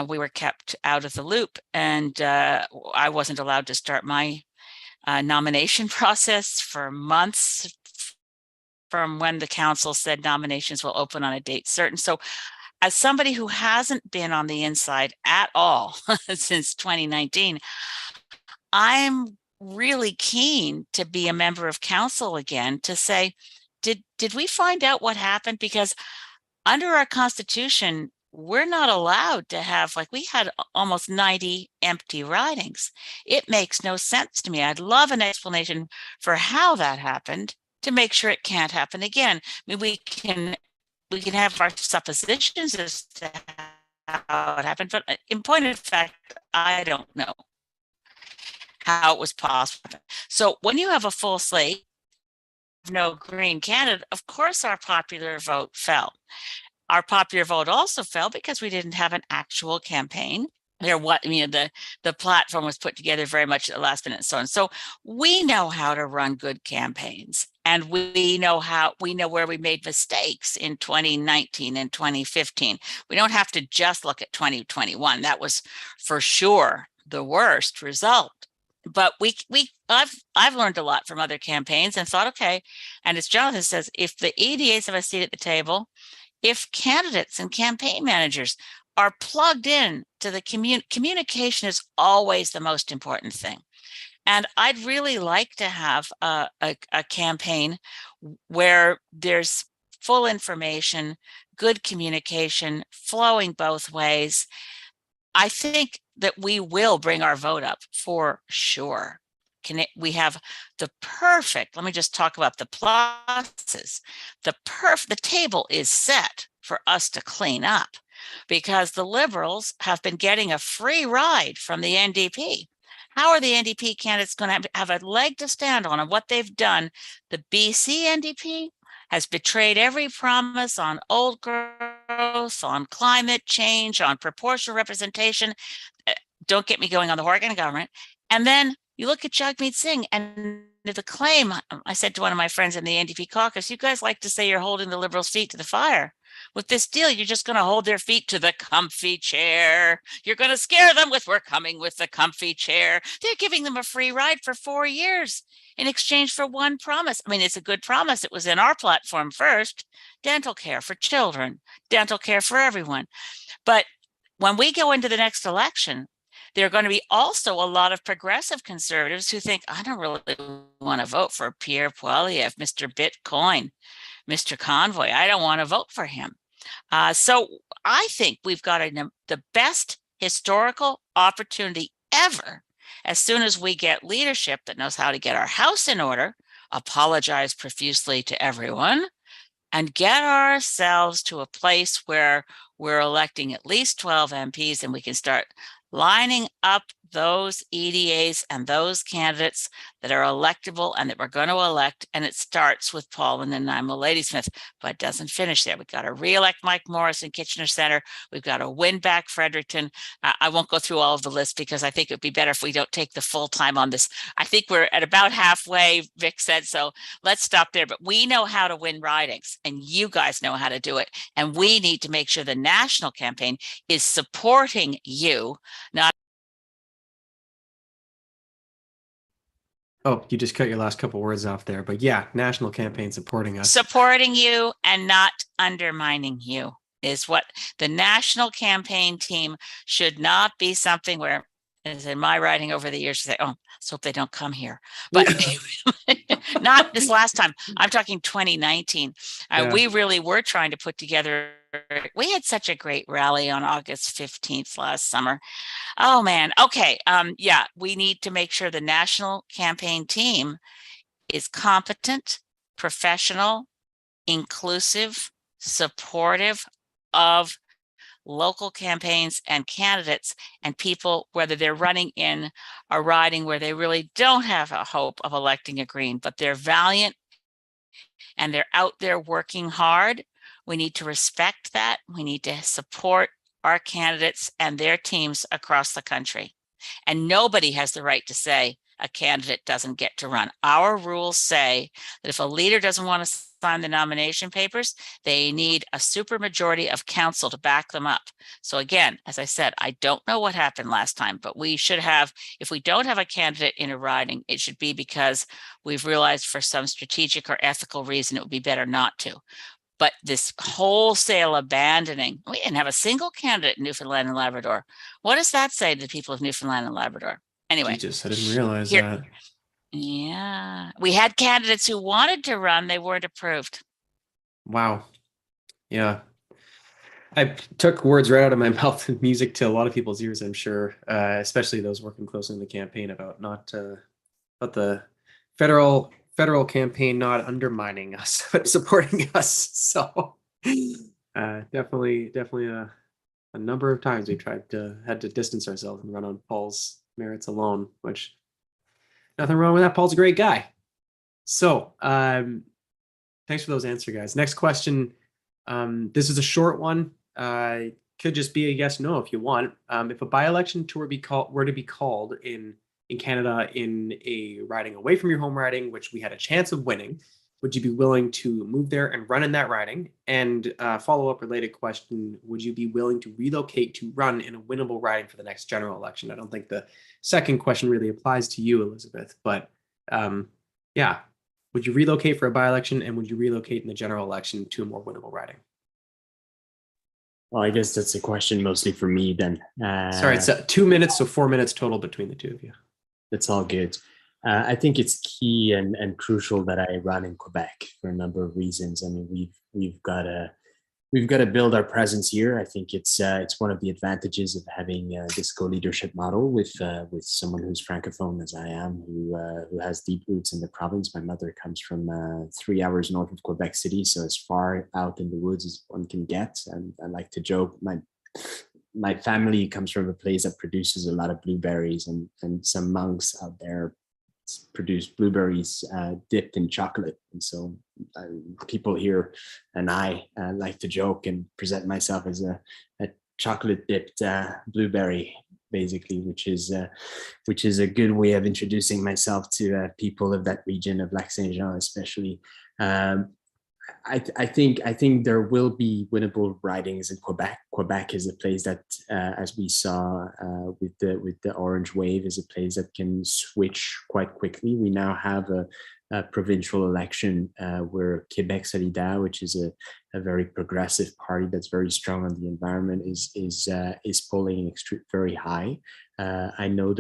S3: We were kept out of the loop, and I wasn't allowed to start my nomination process for months from when the council said nominations will open on a date certain. So as somebody who hasn't been on the inside at all since 2019, I'm really keen to be a member of council again, to say, did we find out what happened? Because under our constitution, we're not allowed to have, like, we had almost 90 empty ridings. It makes no sense to me. I'd love an explanation for how that happened to make sure it can't happen again. I mean, we can have our suppositions as to how it happened, but in point of fact, I don't know how it was possible. So when you have a full slate, no green candidate, of course our popular vote fell. Our popular vote also fell because we didn't have an actual campaign. The platform was put together very much at the last minute and so on. So we know how to run good campaigns, and we know where we made mistakes in 2019 and 2015. We don't have to just look at 2021. That was for sure the worst result. But I've learned a lot from other campaigns and thought, okay, and as Jonathan says, if the EDAs have a seat at the table, if candidates and campaign managers are plugged in to the communication is always the most important thing. And I'd really like to have a campaign where there's full information, good communication, flowing both ways. I think that we will bring our vote up for sure. We have the perfect, let me just talk about the pluses. The table is set for us to clean up, because the Liberals have been getting a free ride from the NDP. How are the NDP candidates going to have a leg to stand on what they've done? The BC NDP has betrayed every promise on old growth, on climate change, on proportional representation. Don't get me going on the Horgan government. And then you look at Jagmeet Singh and the claim, I said to one of my friends in the NDP caucus, you guys like to say you're holding the Liberals' feet to the fire. With this deal, you're just going to hold their feet to the comfy chair. You're going to scare them with, we're coming with the comfy chair. They're giving them a free ride for 4 years in exchange for one promise. I mean, it's a good promise. It was in our platform first, dental care for children, dental care for everyone. But when we go into the next election, there are going to be also a lot of progressive conservatives who think, I don't really want to vote for Pierre Poilievre, Mr. Bitcoin, Mr. Convoy. I don't want to vote for him. So I think we've got the best historical opportunity ever, as soon as we get leadership that knows how to get our house in order, apologize profusely to everyone, and get ourselves to a place where we're electing at least 12 MPs and we can start lining up those EDAs and those candidates that are electable and that we're going to elect. And it starts with Paul and then I'm a Ladysmith, but it doesn't finish there. We've got to re-elect Mike Morris in Kitchener Center. We've got to win back Fredericton. I won't go through all of the lists because I think it would be better if we don't take the full time on this. I think we're at about halfway, Vic said, so let's stop there. But we know how to win ridings and you guys know how to do it. And we need to make sure the national campaign is supporting you, not.
S1: Oh, you just cut your last couple words off there, but yeah, national campaign supporting us.
S3: Supporting you and not undermining you is what the national campaign team should not be something where, as in my writing over the years, say, oh, let's hope they don't come here. But not this last time. I'm talking 2019.
S1: Yeah.
S3: We really were trying to put together, we had such a great rally on August 15th last summer. Oh man. Okay. Yeah, we need to make sure the national campaign team is competent, professional, inclusive, supportive of local campaigns and candidates and people, whether they're running in a riding where they really don't have a hope of electing a Green, but they're valiant and they're out there working hard. We need to respect that. We need to support our candidates and their teams across the country. And nobody has the right to say a candidate doesn't get to run. Our rules say that if a leader doesn't want to sign the nomination papers, they need a supermajority of council to back them up. So again, as I said, I don't know what happened last time, but we should have, if we don't have a candidate in a riding, it should be because we've realized for some strategic or ethical reason it would be better not to. But this wholesale abandoning, we didn't have a single candidate in Newfoundland and Labrador. What does that say to the people of Newfoundland and Labrador? Anyway.
S1: Jesus, I didn't realize that.
S3: Yeah. We had candidates who wanted to run, they weren't approved.
S1: Wow. Yeah. I took words right out of my mouth and music to a lot of people's ears, I'm sure, especially those working closely in the campaign about not about the federal campaign not undermining us but supporting us. So definitely a number of times we had to distance ourselves and run on Paul's merits alone, which nothing wrong with that. Paul's a great guy. So thanks for those answers, guys. Next question. This is a short one. Could just be a yes no if you want. If a by-election tour were to be called in Canada in a riding away from your home riding, which we had a chance of winning, would you be willing to move there and run in that riding? And follow-up related question, would you be willing to relocate to run in a winnable riding for the next general election? I don't think the second question really applies to you, Elizabeth, but yeah, would you relocate for a by-election and would you relocate in the general election to a more winnable riding?
S2: Well, I guess that's a question mostly for me then.
S1: Sorry, it's 2 minutes, so 4 minutes total between the two of you.
S2: That's all good. I think it's key and crucial that I run in Quebec for a number of reasons. I mean, we've got to build our presence here. I think it's one of the advantages of having this co-leadership model with someone who's francophone as I am, who has deep roots in the province. My mother comes from 3 hours north of Quebec City, so as far out in the woods as one can get. And I like to joke, my family comes from a place that produces a lot of blueberries, and some monks out there produce blueberries dipped in chocolate. And so people here and I like to joke and present myself as a chocolate dipped blueberry, basically, which is a good way of introducing myself to people of that region of Lac Saint Jean, especially. I think there will be winnable ridings in Quebec. Quebec is a place that, as we saw with the Orange Wave, is a place that can switch quite quickly. We now have a provincial election where Québec Solidaire, which is a very progressive party that's very strong on the environment, is polling very high. I know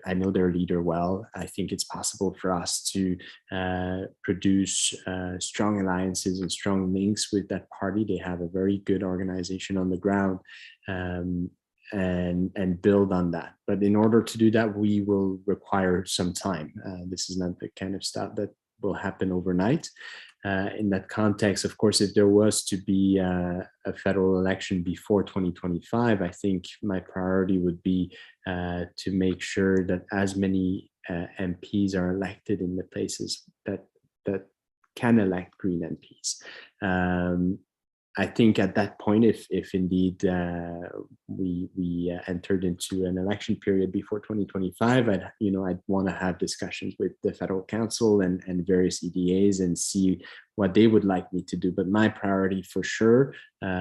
S2: I know their leader well. I think it's possible for us to produce strong alliances and strong links with that party. They have a very good organization on the ground, and build on that. But in order to do that, we will require some time. This is not the kind of stuff that will happen overnight. in that context, of course, if there was to be a federal election before 2025, I think my priority would be to make sure that as many MPs are elected in the places that can elect Green MPs. I think at that point, if indeed we entered into an election period before 2025, I'd want to have discussions with the federal council and various EDAs and see what they would like me to do. But my priority for sure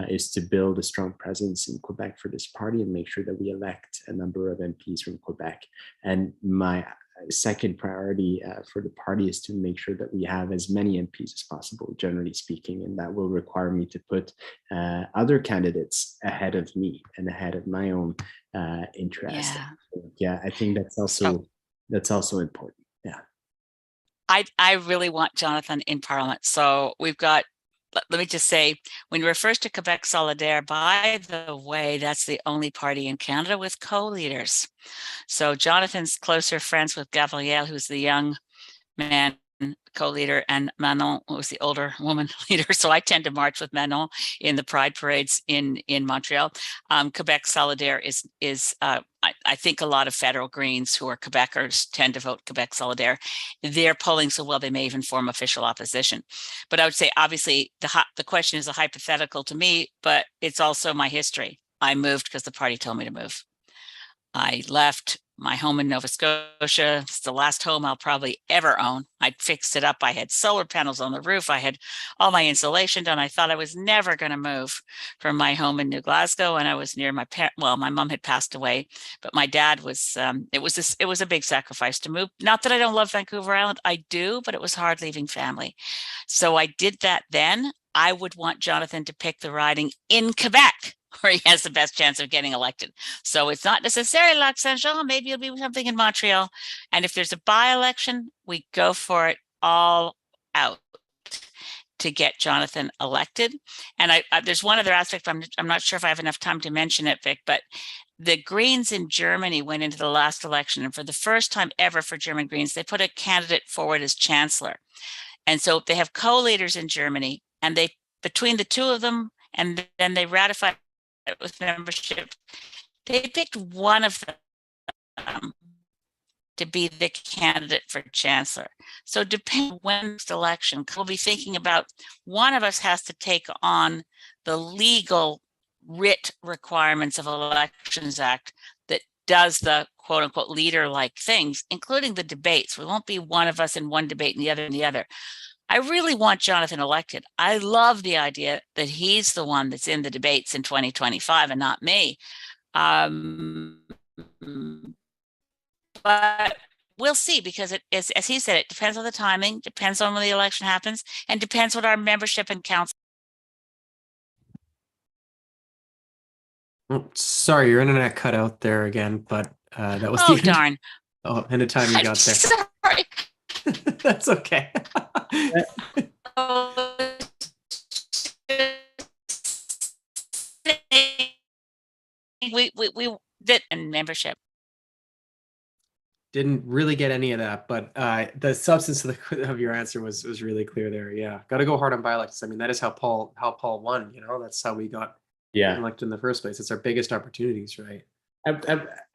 S2: is to build a strong presence in Quebec for this party and make sure that we elect a number of MPs from Quebec. And my second priority for the party is to make sure that we have as many MPs as possible, generally speaking, and that will require me to put other candidates ahead of me and ahead of my own interest. Yeah, I think that's also important. Yeah,
S3: I really want Jonathan in Parliament. So we've got. Let me just say, when you refers to Quebec Solidaire, by the way, that's the only party in Canada with co-leaders. So Jonathan's closer friends with Gabrielle, who's the young man co-leader, and Manon, who was the older woman leader. So I tend to march with Manon in the pride parades in Montreal. Quebec Solidaire is I think a lot of federal Greens who are Quebecers tend to vote Quebec Solidaire. They're polling so well they may even form official opposition. But I would say, obviously, the question is a hypothetical to me, but it's also my history. I moved because the party told me to move. I left my home in Nova Scotia. It's the last home I'll probably ever own. I fixed it up. I had solar panels on the roof. I had all my insulation done. I thought I was never going to move from my home in New Glasgow, and I was near my parents. Well, my mom had passed away, but my dad was. It was a big sacrifice to move. Not that I don't love Vancouver Island, I do, but it was hard leaving family. So I did that then. I would want Jonathan to pick the riding in Quebec, where he has the best chance of getting elected. So it's not necessarily Lac Saint-Jean. Maybe it'll be something in Montreal. And if there's a by-election, we go for it all out to get Jonathan elected. And there's one other aspect. I'm not sure if I have enough time to mention it, Vic, but the Greens in Germany went into the last election, and for the first time ever for German Greens, they put a candidate forward as chancellor. And so they have co-leaders in Germany, and they, between the two of them, and then they ratified it with membership, they picked one of them to be the candidate for chancellor. So depending on when the election, we'll be thinking about one of us has to take on the legal writ requirements of Elections Act that does the quote unquote leader-like things, including the debates. We won't be one of us in one debate and the other in the other. I really want Jonathan elected. I love the idea that he's the one that's in the debates in 2025 and not me. But we'll see, because it is, as he said, it depends on the timing, depends on when the election happens, and depends what our membership and council.
S1: Oh, sorry, your internet cut out there again, but that was
S3: the darn.
S1: Oh, and the time you got there.
S3: Sorry.
S1: That's okay.
S3: we did in membership.
S1: Didn't really get any of that, but the substance of your answer was really clear there. Yeah, got to go hard on by-elections. I mean, that is how Paul won. You know, that's how we got elected in the first place. It's our biggest opportunities, right?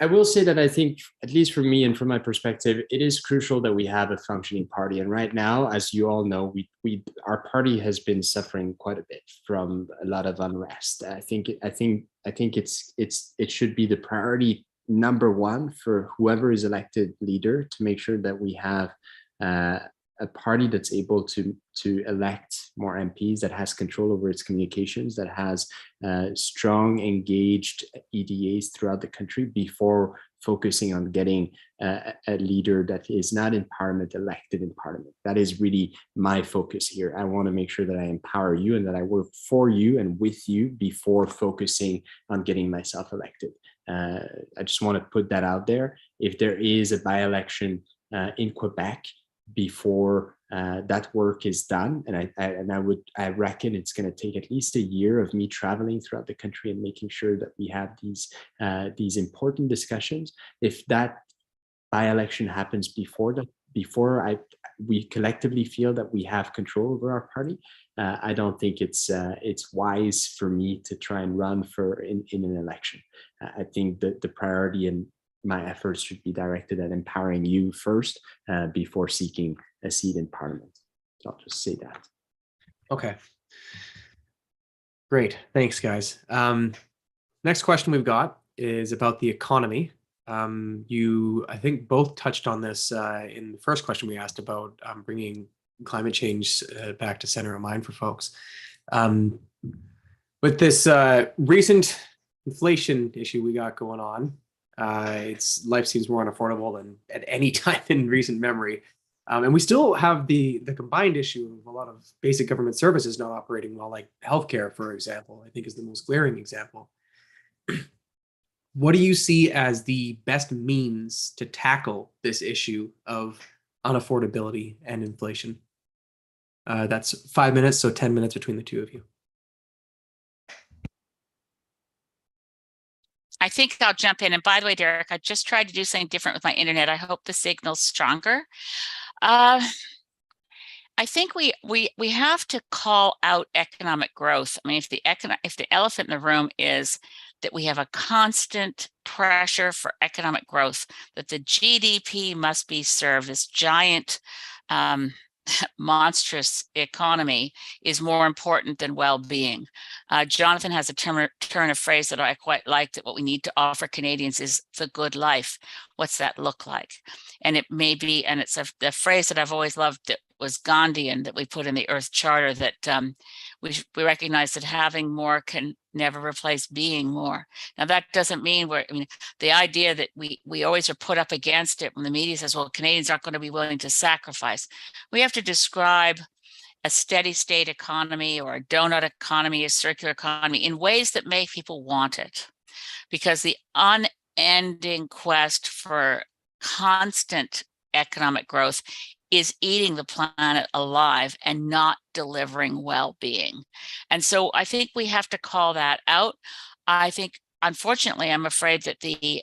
S2: I will say that I think, at least for me and from my perspective, it is crucial that we have a functioning party. And right now, as you all know, our party has been suffering quite a bit from a lot of unrest. I think it should be the priority number one for whoever is elected leader to make sure that we have a party that's able to elect more MPs, that has control over its communications, that has strong, engaged EDAs throughout the country before focusing on getting a leader that is not in Parliament, elected in Parliament. That is really my focus here. I want to make sure that I empower you and that I work for you and with you before focusing on getting myself elected. I just want to put that out there. If there is a by-election in Quebec before that work is done, and I reckon it's going to take at least a year of me traveling throughout the country and making sure that we have these important discussions. If that by-election happens before we collectively feel that we have control over our party, I don't think it's wise for me to try and run in an election. I think that the priority in my efforts should be directed at empowering you first before seeking a seat in parliament. So I'll just say that.
S1: Okay. Great. Thanks, guys. Next question we've got is about the economy. You, I think, both touched on this in the first question we asked about bringing climate change back to center of mind for folks. With this recent inflation issue we got going on, life seems more unaffordable than at any time in recent memory. And we still have the combined issue of a lot of basic government services not operating well, like healthcare, for example, I think is the most glaring example. What do you see as the best means to tackle this issue of unaffordability and inflation? That's 5 minutes, so 10 minutes between the two of you.
S3: I think I'll jump in. And by the way, Derek, I just tried to do something different with my internet. I hope the signal's stronger. I think we have to call out economic growth. I mean, if the elephant in the room is that we have a constant pressure for economic growth, that the GDP must be served, this giant monstrous economy is more important than well-being. Jonathan has a turn of phrase that I quite like, that what we need to offer Canadians is the good life. What's that look like? And it may be, and it's the phrase that I've always loved that was Gandhian, that we put in the Earth Charter, that we recognize that having more can never replace being more. Now that doesn't mean the idea that we always are put up against it when the media says, well, Canadians aren't going to be willing to sacrifice. We have to describe a steady state economy or a donut economy, a circular economy in ways that make people want it. Because the unending quest for constant economic growth is eating the planet alive and not delivering well-being. And so I think we have to call that out. I think, unfortunately, I'm afraid that the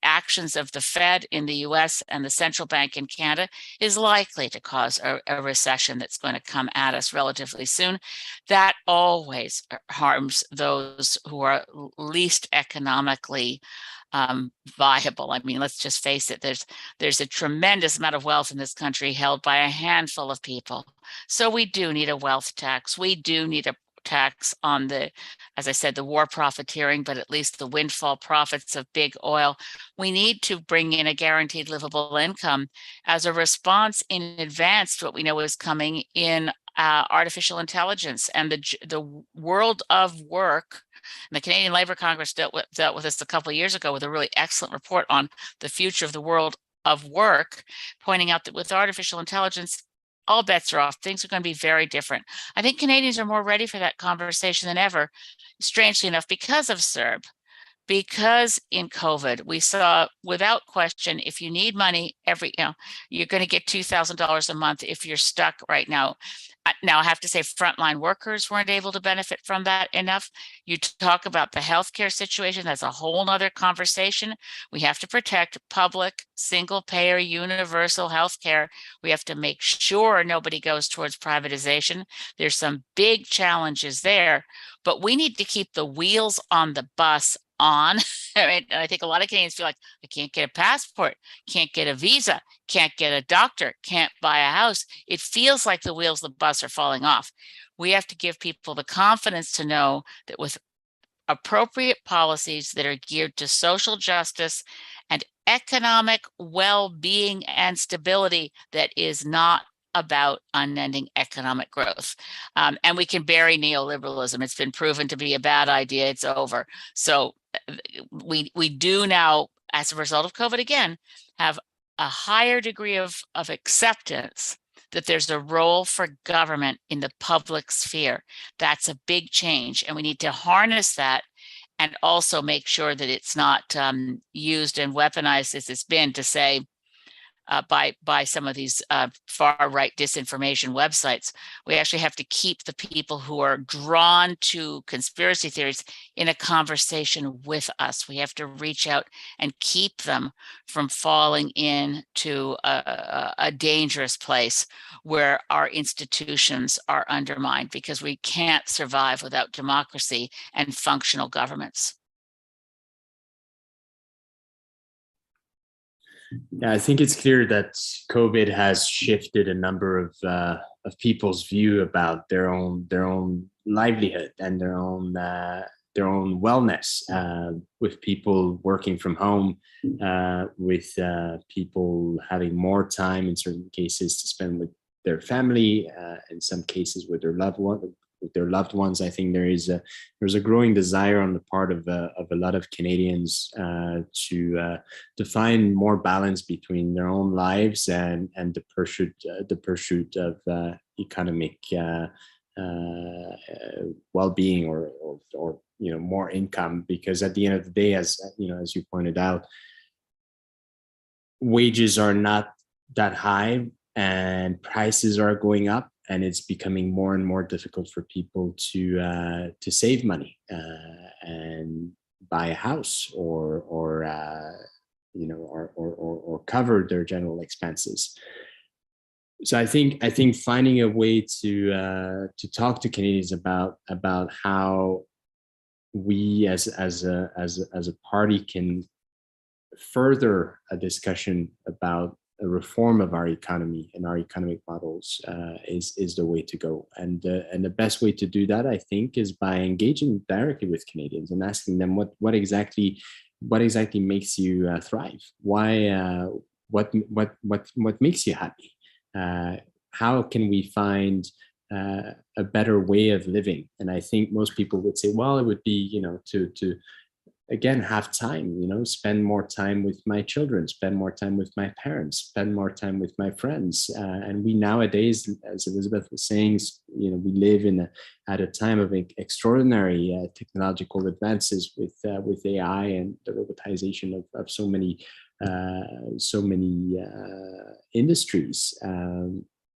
S3: actions of the Fed in the US and the central bank in Canada is likely to cause a recession that's going to come at us relatively soon. That always harms those who are least economically viable. I mean, let's just face it, there's a tremendous amount of wealth in this country held by a handful of people. So we do need a wealth tax. We do need a tax on the, as I said, the war profiteering, but at least the windfall profits of big oil. We need to bring in a guaranteed livable income as a response in advance to what we know is coming in artificial intelligence and the world of work. And the Canadian Labour Congress dealt with this a couple of years ago with a really excellent report on the future of the world of work, pointing out that with artificial intelligence, all bets are off. Things are going to be very different. I think Canadians are more ready for that conversation than ever, strangely enough, because of CERB. Because in COVID, we saw without question, if you need money you're going to get $2,000 a month if you're stuck right now. Now, I have to say frontline workers weren't able to benefit from that enough. You talk about the healthcare situation, that's a whole nother conversation. We have to protect public, single payer, universal healthcare. We have to make sure nobody goes towards privatization. There's some big challenges there, but we need to keep the wheels on the bus on. I think a lot of Canadians feel like, I can't get a passport, can't get a visa, can't get a doctor, can't buy a house. It feels like the wheels of the bus are falling off. We have to give people the confidence to know that with appropriate policies that are geared to social justice and economic well-being and stability, that is not about unending economic growth. And we can bury neoliberalism. It's been proven to be a bad idea. It's over. So we do now, as a result of COVID again, have a higher degree of acceptance that there's a role for government in the public sphere. That's a big change, and we need to harness that and also make sure that it's not used and weaponized as it's been to say, by some of these far-right disinformation websites. We actually have to keep the people who are drawn to conspiracy theories in a conversation with us. We have to reach out and keep them from falling into a dangerous place where our institutions are undermined, because we can't survive without democracy and functional governments.
S2: Yeah, I think it's clear that COVID has shifted a number of people's view about their own livelihood and their own wellness. With people working from home, with people having more time in certain cases to spend with their family, in some cases with their loved ones. I think there's a growing desire on the part of a lot of Canadians to find more balance between their own lives and the pursuit of economic well-being or more income, because at the end of the day, as you pointed out, wages are not that high and prices are going up, and it's becoming more and more difficult for people to save money and buy a house or cover their general expenses. So I think finding a way to talk to Canadians about how we as a party can further a discussion about a reform of our economy and our economic models is the way to go. And the best way to do that, I think, is by engaging directly with Canadians and asking them what exactly makes you thrive. Why? What makes you happy? How can we find a better way of living? And I think most people would say, well, it would be to again have time, spend more time with my children, spend more time with my parents, spend more time with my friends. And we nowadays, as Elizabeth was saying, we live at a time of extraordinary technological advances with AI and the robotization of so many industries,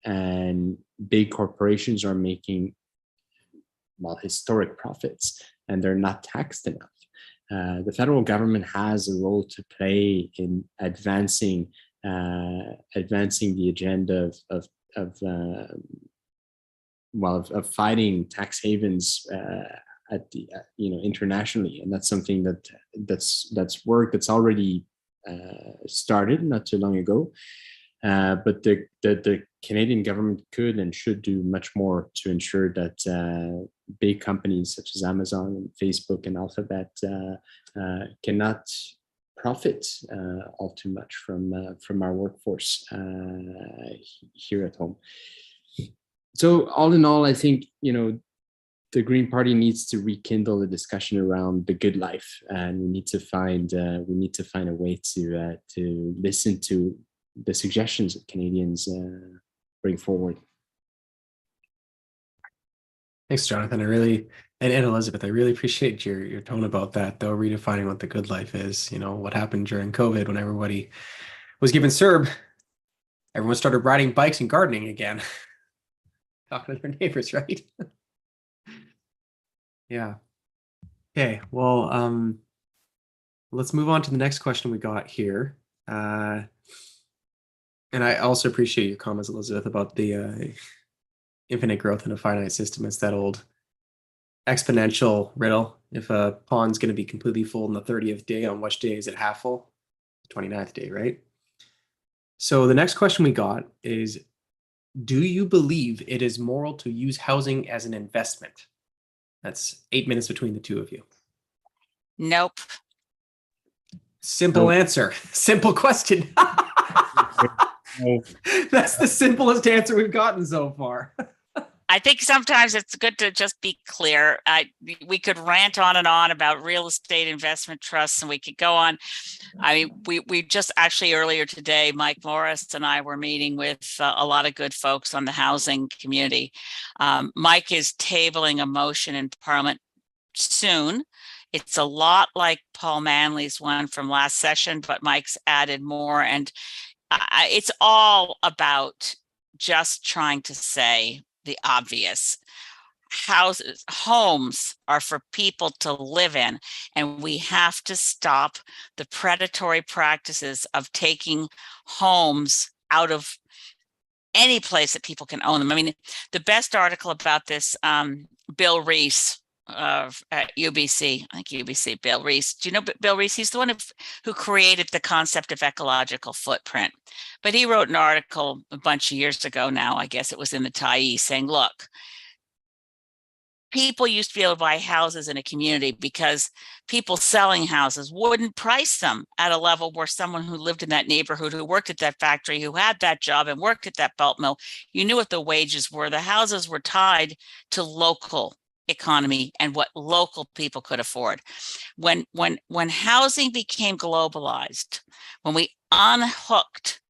S2: and big corporations are making historic profits, and they're not taxed enough. The federal government has a role to play in advancing the agenda of fighting tax havens internationally, and that's something that's work that's already started not too long ago. But the Canadian government could and should do much more to ensure that big companies such as Amazon and Facebook and Alphabet cannot profit all too much from our workforce here at home. So all in all, I think the Green Party needs to rekindle the discussion around the good life, and we need to find a way to listen to the suggestions that Canadians bring forward.
S1: Thanks, Jonathan. And Elizabeth, I really appreciate your tone about that, though, redefining what the good life is. What happened during COVID when everybody was given CERB, everyone started riding bikes and gardening again, talking to their neighbors, right? Yeah. Okay, well, let's move on to the next question we got here. And I also appreciate your comments, Elizabeth, about the infinite growth in a finite system. It's that old exponential riddle. If a pond's going to be completely full on the 30th day, on which day is it half full? 29th day, right? So the next question we got is, do you believe it is moral to use housing as an investment? That's 8 minutes between the two of you.
S3: Nope.
S1: Simple answer. Simple question. That's the simplest answer we've gotten so far.
S3: I think sometimes it's good to just be clear. We could rant on and on about real estate investment trusts, and we could go on. I mean, we just actually earlier today, Mike Morris and I were meeting with a lot of good folks on the housing community. Mike is tabling a motion in Parliament soon. It's a lot like Paul Manley's one from last session, but Mike's added more. And it's all about just trying to say the obvious. Homes are for people to live in, and we have to stop the predatory practices of taking homes out of any place that people can own them. I mean, the best article about this, Bill Reese at UBC, I think UBC, Bill Reese. Do you know Bill Reese? He's the one who created the concept of ecological footprint. But he wrote an article a bunch of years ago now, I guess it was in the Tyee, saying, look, people used to be able to buy houses in a community because people selling houses wouldn't price them at a level where someone who lived in that neighborhood, who worked at that factory, who had that job and worked at that pulp mill, you knew what the wages were. The houses were tied to local economy and what local people could afford. When housing became globalized, when we unhooked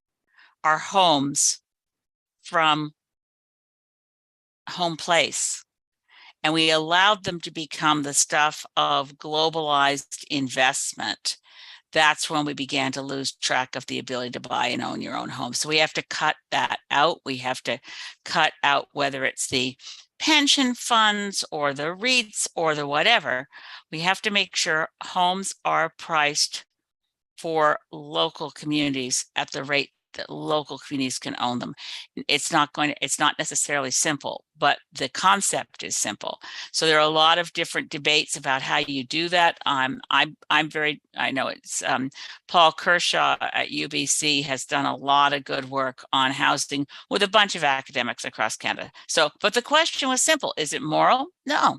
S3: our homes from home place, and we allowed them to become the stuff of globalized investment, that's when we began to lose track of the ability to buy and own your own home. So we have to cut that out. We have to cut out whether it's the pension funds or the REITs or the whatever. We have to make sure homes are priced for local communities at the rate that local communities can own them. It's not necessarily simple, but the concept is simple. So there are a lot of different debates about how you do that. I know it's Paul Kershaw at UBC has done a lot of good work on housing with a bunch of academics across Canada. So, but the question was simple. Is it moral? No.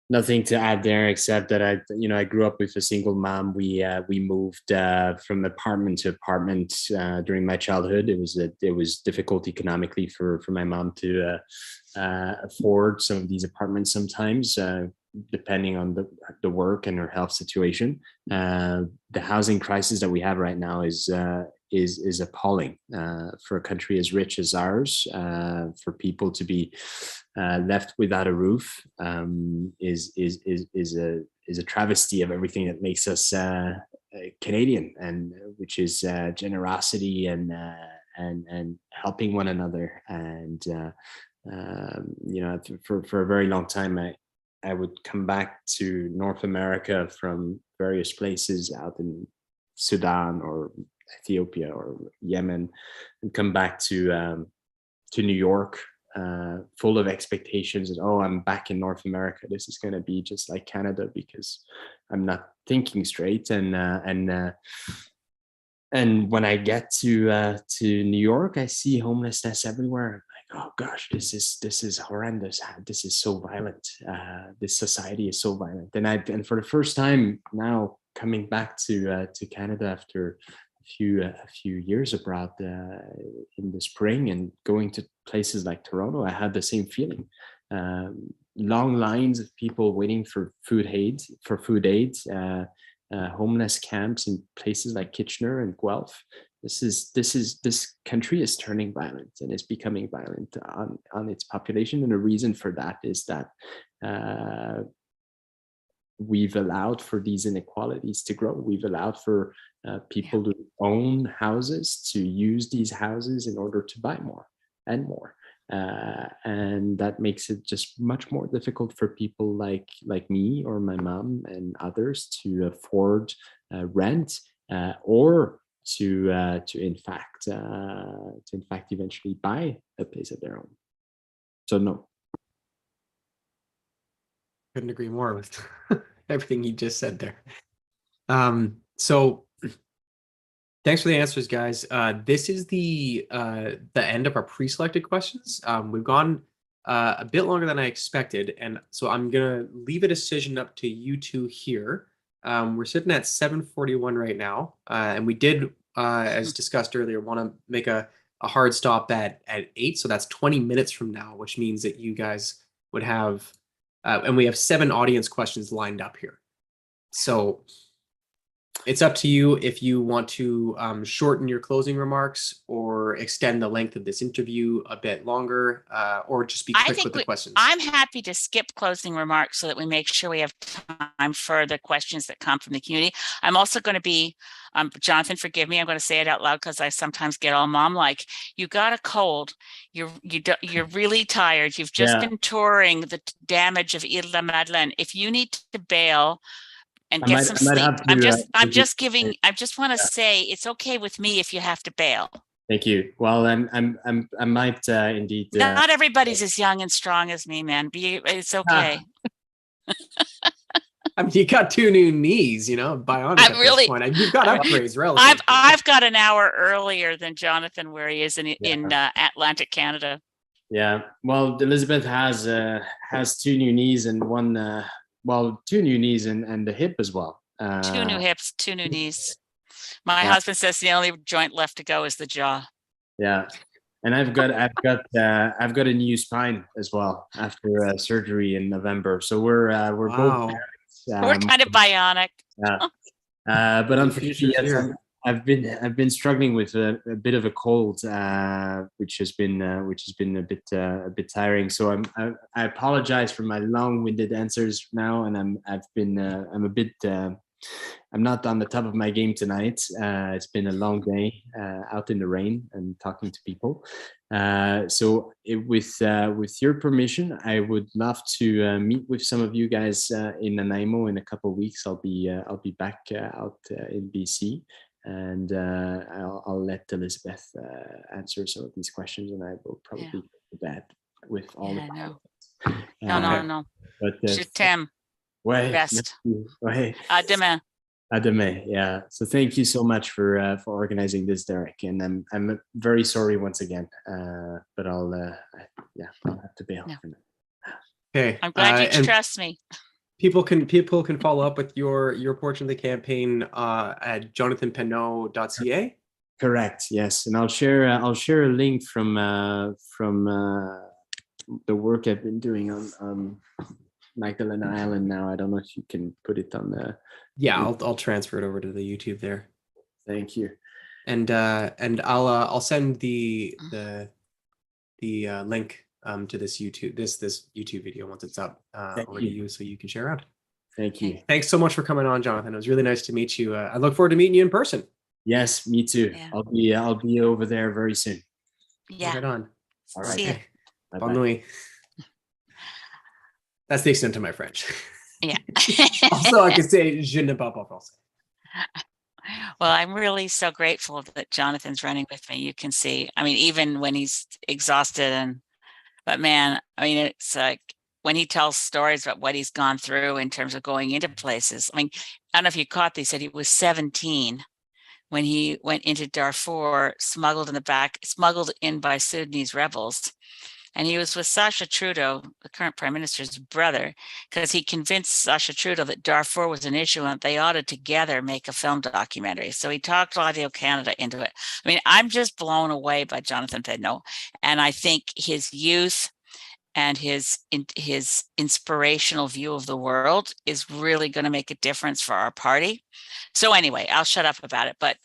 S2: Nothing to add there except that I grew up with a single mom. We moved from apartment to apartment during my childhood. It was difficult economically for my mom to afford some of these apartments sometimes, depending on the work and her health situation. The housing crisis that we have right now is appalling for a country as rich as ours. For people to be left without a roof is a travesty of everything that makes us Canadian, and which is generosity and helping one another. And for a very long time, I would come back to North America from various places out in Sudan or Ethiopia or Yemen, and come back to New York full of expectations that, oh, I'm back in North America. This is going to be just like Canada because I'm not thinking straight. And when I get to New York, I see homelessness everywhere. I'm like, oh gosh, this is horrendous. This is so violent. This society is so violent. And for the first time now, coming back to Canada after a few years abroad in the spring and going to places like Toronto, I had the same feeling. Long lines of people waiting for food aid, homeless camps in places like Kitchener and Guelph. This country is turning violent and is becoming violent on its population, and the reason for that is that we've allowed for these inequalities to grow. We've allowed for people to own houses, to use these houses in order to buy more and more. And that makes it just much more difficult for people like me or my mom and others to afford rent or to in fact eventually buy a place of their own. So no.
S1: Couldn't agree more with everything you just said there. So thanks for the answers, guys. This is the end of our pre-selected questions. We've gone a bit longer than I expected, and so I'm gonna leave a decision up to you two here. We're sitting at 7:41 right now, and we did, as discussed earlier, want to make a hard stop at 8, so that's 20 minutes from now, which means that you guys would have, and we have 7 audience questions lined up here. So It's up to you if you want to shorten your closing remarks or extend the length of this interview a bit longer, or just be
S3: I
S1: quick
S3: think
S1: with the questions.
S3: I'm happy to skip closing remarks so that we make sure we have time for the questions that come from the community. I'm also going to be, Jonathan, forgive me, I'm going to say it out loud because I sometimes get all mom-like. You got a cold. You're really tired. You've just been touring the damage of Ile de Madeleine. If you need to bail and get some sleep,
S2: have
S3: I'm
S2: to.
S3: I just want to say it's okay with me if you have to bail.
S2: Thank you. Well, I might indeed.
S3: Not everybody's as young and strong as me, man. It's okay.
S1: I mean, you got 2 new knees, bionic at this point. You've got upgrades relative.
S3: I've got an hour earlier than Jonathan, where he is in Atlantic Canada.
S2: Yeah. Well, Elizabeth has 2 new knees and 2 new knees and the hip as well.
S3: 2 new hips, 2 new knees. My husband says the only joint left to go is the jaw.
S2: Yeah. And I've got a new spine as well after surgery in November. So we're both
S3: we're kind of bionic.
S2: Yeah. But unfortunately, yes, I've been struggling with a bit of a cold, which has been a bit tiring. So I apologize for my long-winded answers now, and I'm a bit. I'm not on the top of my game tonight. It's been a long day out in the rain and talking to people. So with your permission, I would love to meet with some of you guys in Nanaimo in a couple of weeks. I'll be back out in BC, and I'll let Elizabeth answer some of these questions, and I will probably go to bed with all the questions.
S3: No.
S2: But
S3: Je t'aime. Best. À demain.
S2: À demain. Yeah. So thank you so much for organizing this, Derek. And I'm very sorry once again. But I'll have to bail for now.
S1: Okay.
S3: I'm glad you trust me.
S1: People can follow up with your portion of the campaign at jonathanpedneault.ca.
S2: Correct. Yes. And I'll share a link from the work I've been doing on Magdalena Island now. I don't know if you can put it on the.
S1: Yeah, I'll transfer it over to the YouTube there.
S2: Thank you.
S1: And I'll send the link to this YouTube video once it's up over to you, so you can share out.
S2: Thank you.
S1: Thanks so much for coming on, Jonathan. It was really nice to meet you. I look forward to meeting you in person.
S2: Yes, me too. Yeah. I'll be over there very soon.
S3: Yeah.
S1: Right on.
S2: All right.
S3: See you.
S1: Bonne nuit. That's the extent of my French.
S3: Yeah.
S1: Also, I could say je ne parle pas français.
S3: Well, I'm really so grateful that Jonathan's running with me. You can see, I mean, even when he's exhausted but man, I mean, it's like when he tells stories about what he's gone through in terms of going into places. I mean, I don't know if you caught, they said he was 17 when he went into Darfur, smuggled in by Sudanese rebels. And he was with Sacha Trudeau, the current prime minister's brother, because he convinced Sacha Trudeau that Darfur was an issue and they ought to together make a film documentary. So he talked Radio Canada into it. I mean, I'm just blown away by Jonathan Pedneault. And I think his youth and his inspirational view of the world is really going to make a difference for our party. So anyway, I'll shut up about it. But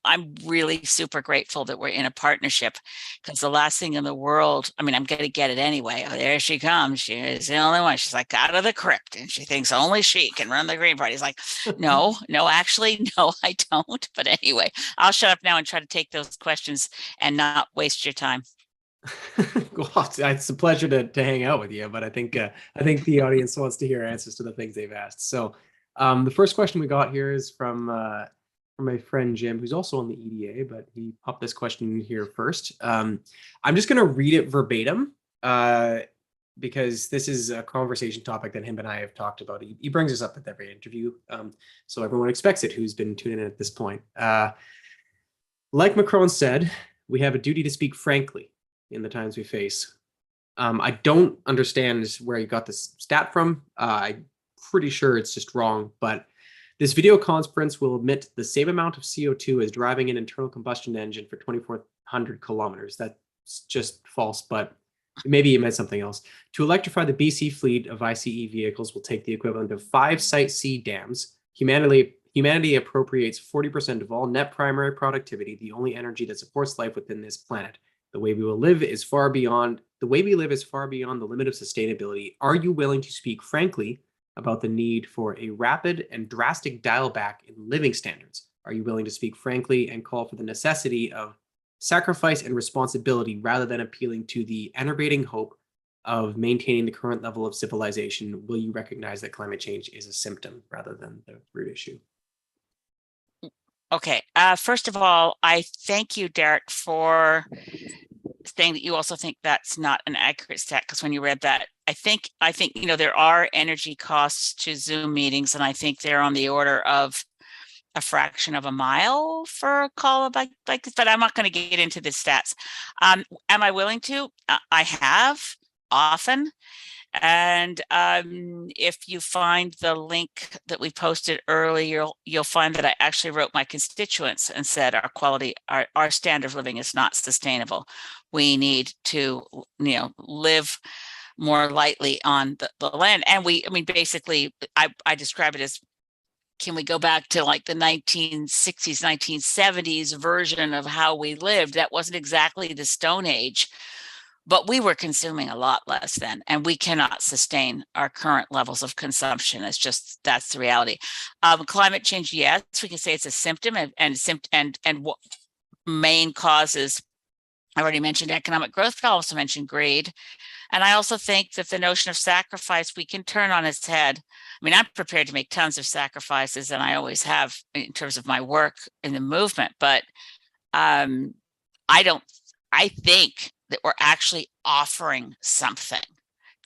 S3: I'm really super grateful that we're in a partnership, because the last thing in the world, I mean, I'm going to get it anyway. Oh, there she comes. She is the only one. She's like out of the crypt and she thinks only she can run the Green Party. It's like, no, actually, no, I don't. But anyway, I'll shut up now and try to take those questions and not waste your time.
S1: Well, it's a pleasure to hang out with you, but I think the audience wants to hear answers to the things they've asked. So the first question we got here is from my friend Jim, who's also on the EDA, but he popped this question in here first. I'm just going to read it verbatim because this is a conversation topic that him and I have talked about. He brings this up at every interview, so everyone expects it who's been tuning in at this point. Like Macron said, we have a duty to speak frankly in the times we face. I don't understand where you got this stat from. I'm pretty sure it's just wrong, but this video conference will emit the same amount of CO2 as driving an internal combustion engine for 2,400 kilometers. That's just false, but maybe you meant something else. To electrify the BC fleet of ICE vehicles will take the equivalent of 5 Site C dams, Humanity appropriates 40% of all net primary productivity, the only energy that supports life within this planet. The way we live is far beyond the limit of sustainability. Are you willing to speak frankly about the need for a rapid and drastic dial back in living standards? Are you willing to speak frankly and call for the necessity of sacrifice and responsibility rather than appealing to the enervating hope of maintaining the current level of civilization? Will you recognize that climate change is a symptom rather than the root issue?
S3: Okay. First of all, I thank you, Derek, for saying that you also think that's not an accurate stat, because when you read that, I think there are energy costs to Zoom meetings, and I think they're on the order of a fraction of a mile for a call like this, but I'm not going to get into the stats. Am I willing to? I have often. And if you find the link that we posted earlier, you'll find that I actually wrote my constituents and said our standard of living is not sustainable. We need to, live more lightly on the land. And basically, I describe it as, can we go back to like the 1960s, 1970s version of how we lived? That wasn't exactly the Stone Age, but we were consuming a lot less then, and we cannot sustain our current levels of consumption. That's the reality. Climate change, yes, we can say it's a symptom, and what main causes. I already mentioned economic growth, but I also mentioned greed. And I also think that the notion of sacrifice, we can turn on its head. I'm prepared to make tons of sacrifices, and I always have in terms of my work in the movement, but I think that we're actually offering something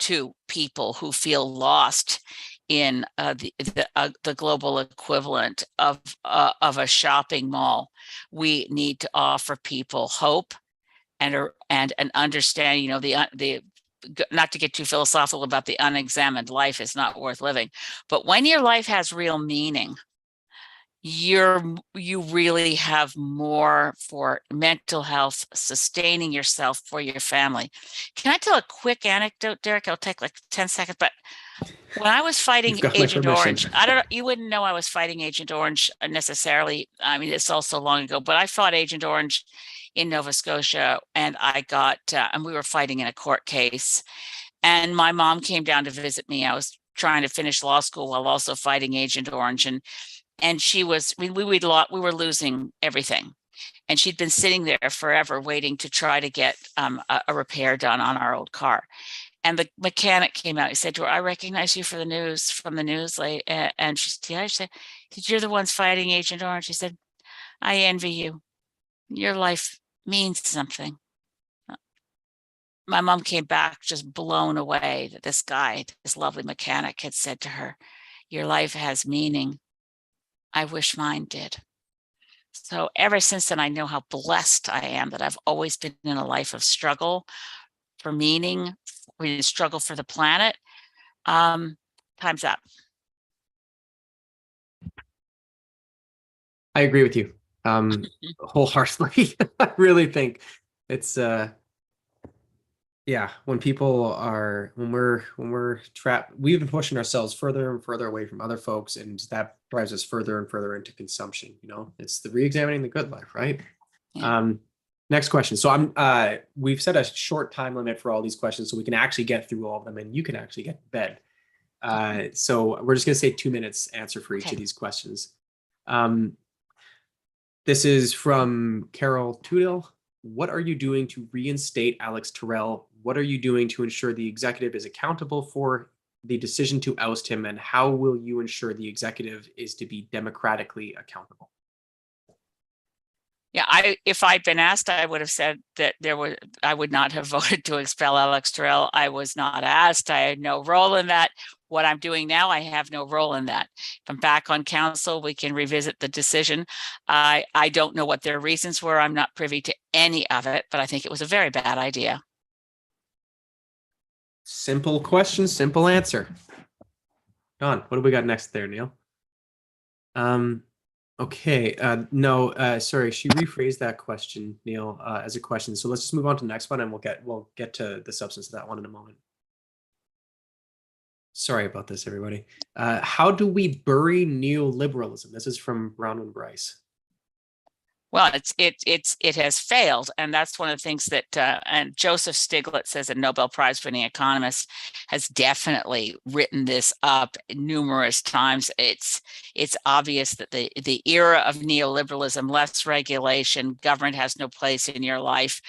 S3: to people who feel lost in the global equivalent of a shopping mall. We need to offer people hope and an understanding. The not to get too philosophical about the unexamined life is not worth living, but when your life has real meaning, you really have more for mental health, sustaining yourself, for your family. Can I tell a quick anecdote, Derek? It'll take like 10 seconds, but when I was fighting Agent Orange, you wouldn't know I was fighting Agent Orange necessarily. It's all so long ago, but I fought Agent Orange in Nova Scotia, and and we were fighting in a court case, and my mom came down to visit me. I was trying to finish law school while also fighting Agent Orange, and she was, we were losing everything. And she'd been sitting there forever waiting to try to get a repair done on our old car. And the mechanic came out. He said to her, "I recognize you from the news. And she said, "Yeah." She said, "You're the ones fighting Agent Orange." She said, "I envy you. Your life means something." My mom came back just blown away that this lovely mechanic, had said to her, "Your life has meaning. I wish mine did." So ever since then, I know how blessed I am that I've always been in a life of struggle for meaning, struggle for the planet. Time's up.
S1: I agree with you wholeheartedly. I really think it's when we're trapped, we've been pushing ourselves further and further away from other folks, and that drives us further and further into consumption. It's the re-examining the good life, right? Yeah. Next question. So we've set a short time limit for all these questions so we can actually get through all of them and you can actually get to bed. So we're just going to say 2 minutes answer for each of these questions. This is from Carol Tudil. What are you doing to reinstate Alex Terrell? What are you doing to ensure the executive is accountable for the decision to oust him? And how will you ensure the executive is to be democratically accountable?
S3: Yeah, if I'd been asked, I would have said that I would not have voted to expel Alex Terrell. I was not asked. I had no role in that. What I'm doing now, I have no role in that. If I'm back on council, we can revisit the decision. I don't know what their reasons were. I'm not privy to any of it, but I think it was a very bad idea.
S1: Simple question, simple answer. Don, what do we got next there, Neil? Okay, no, sorry, she rephrased that question, Neil, as a question. So let's just move on to the next one, and we'll get to the substance of that one in a moment. Sorry about this, everybody. How do we bury neoliberalism? This is from Bronwyn Bryce.
S3: Well, it has failed, and that's one of the things that and Joseph Stiglitz, as a Nobel Prize winning economist, has definitely written this up numerous times. It's obvious that the era of neoliberalism, less regulation, government has no place in your life,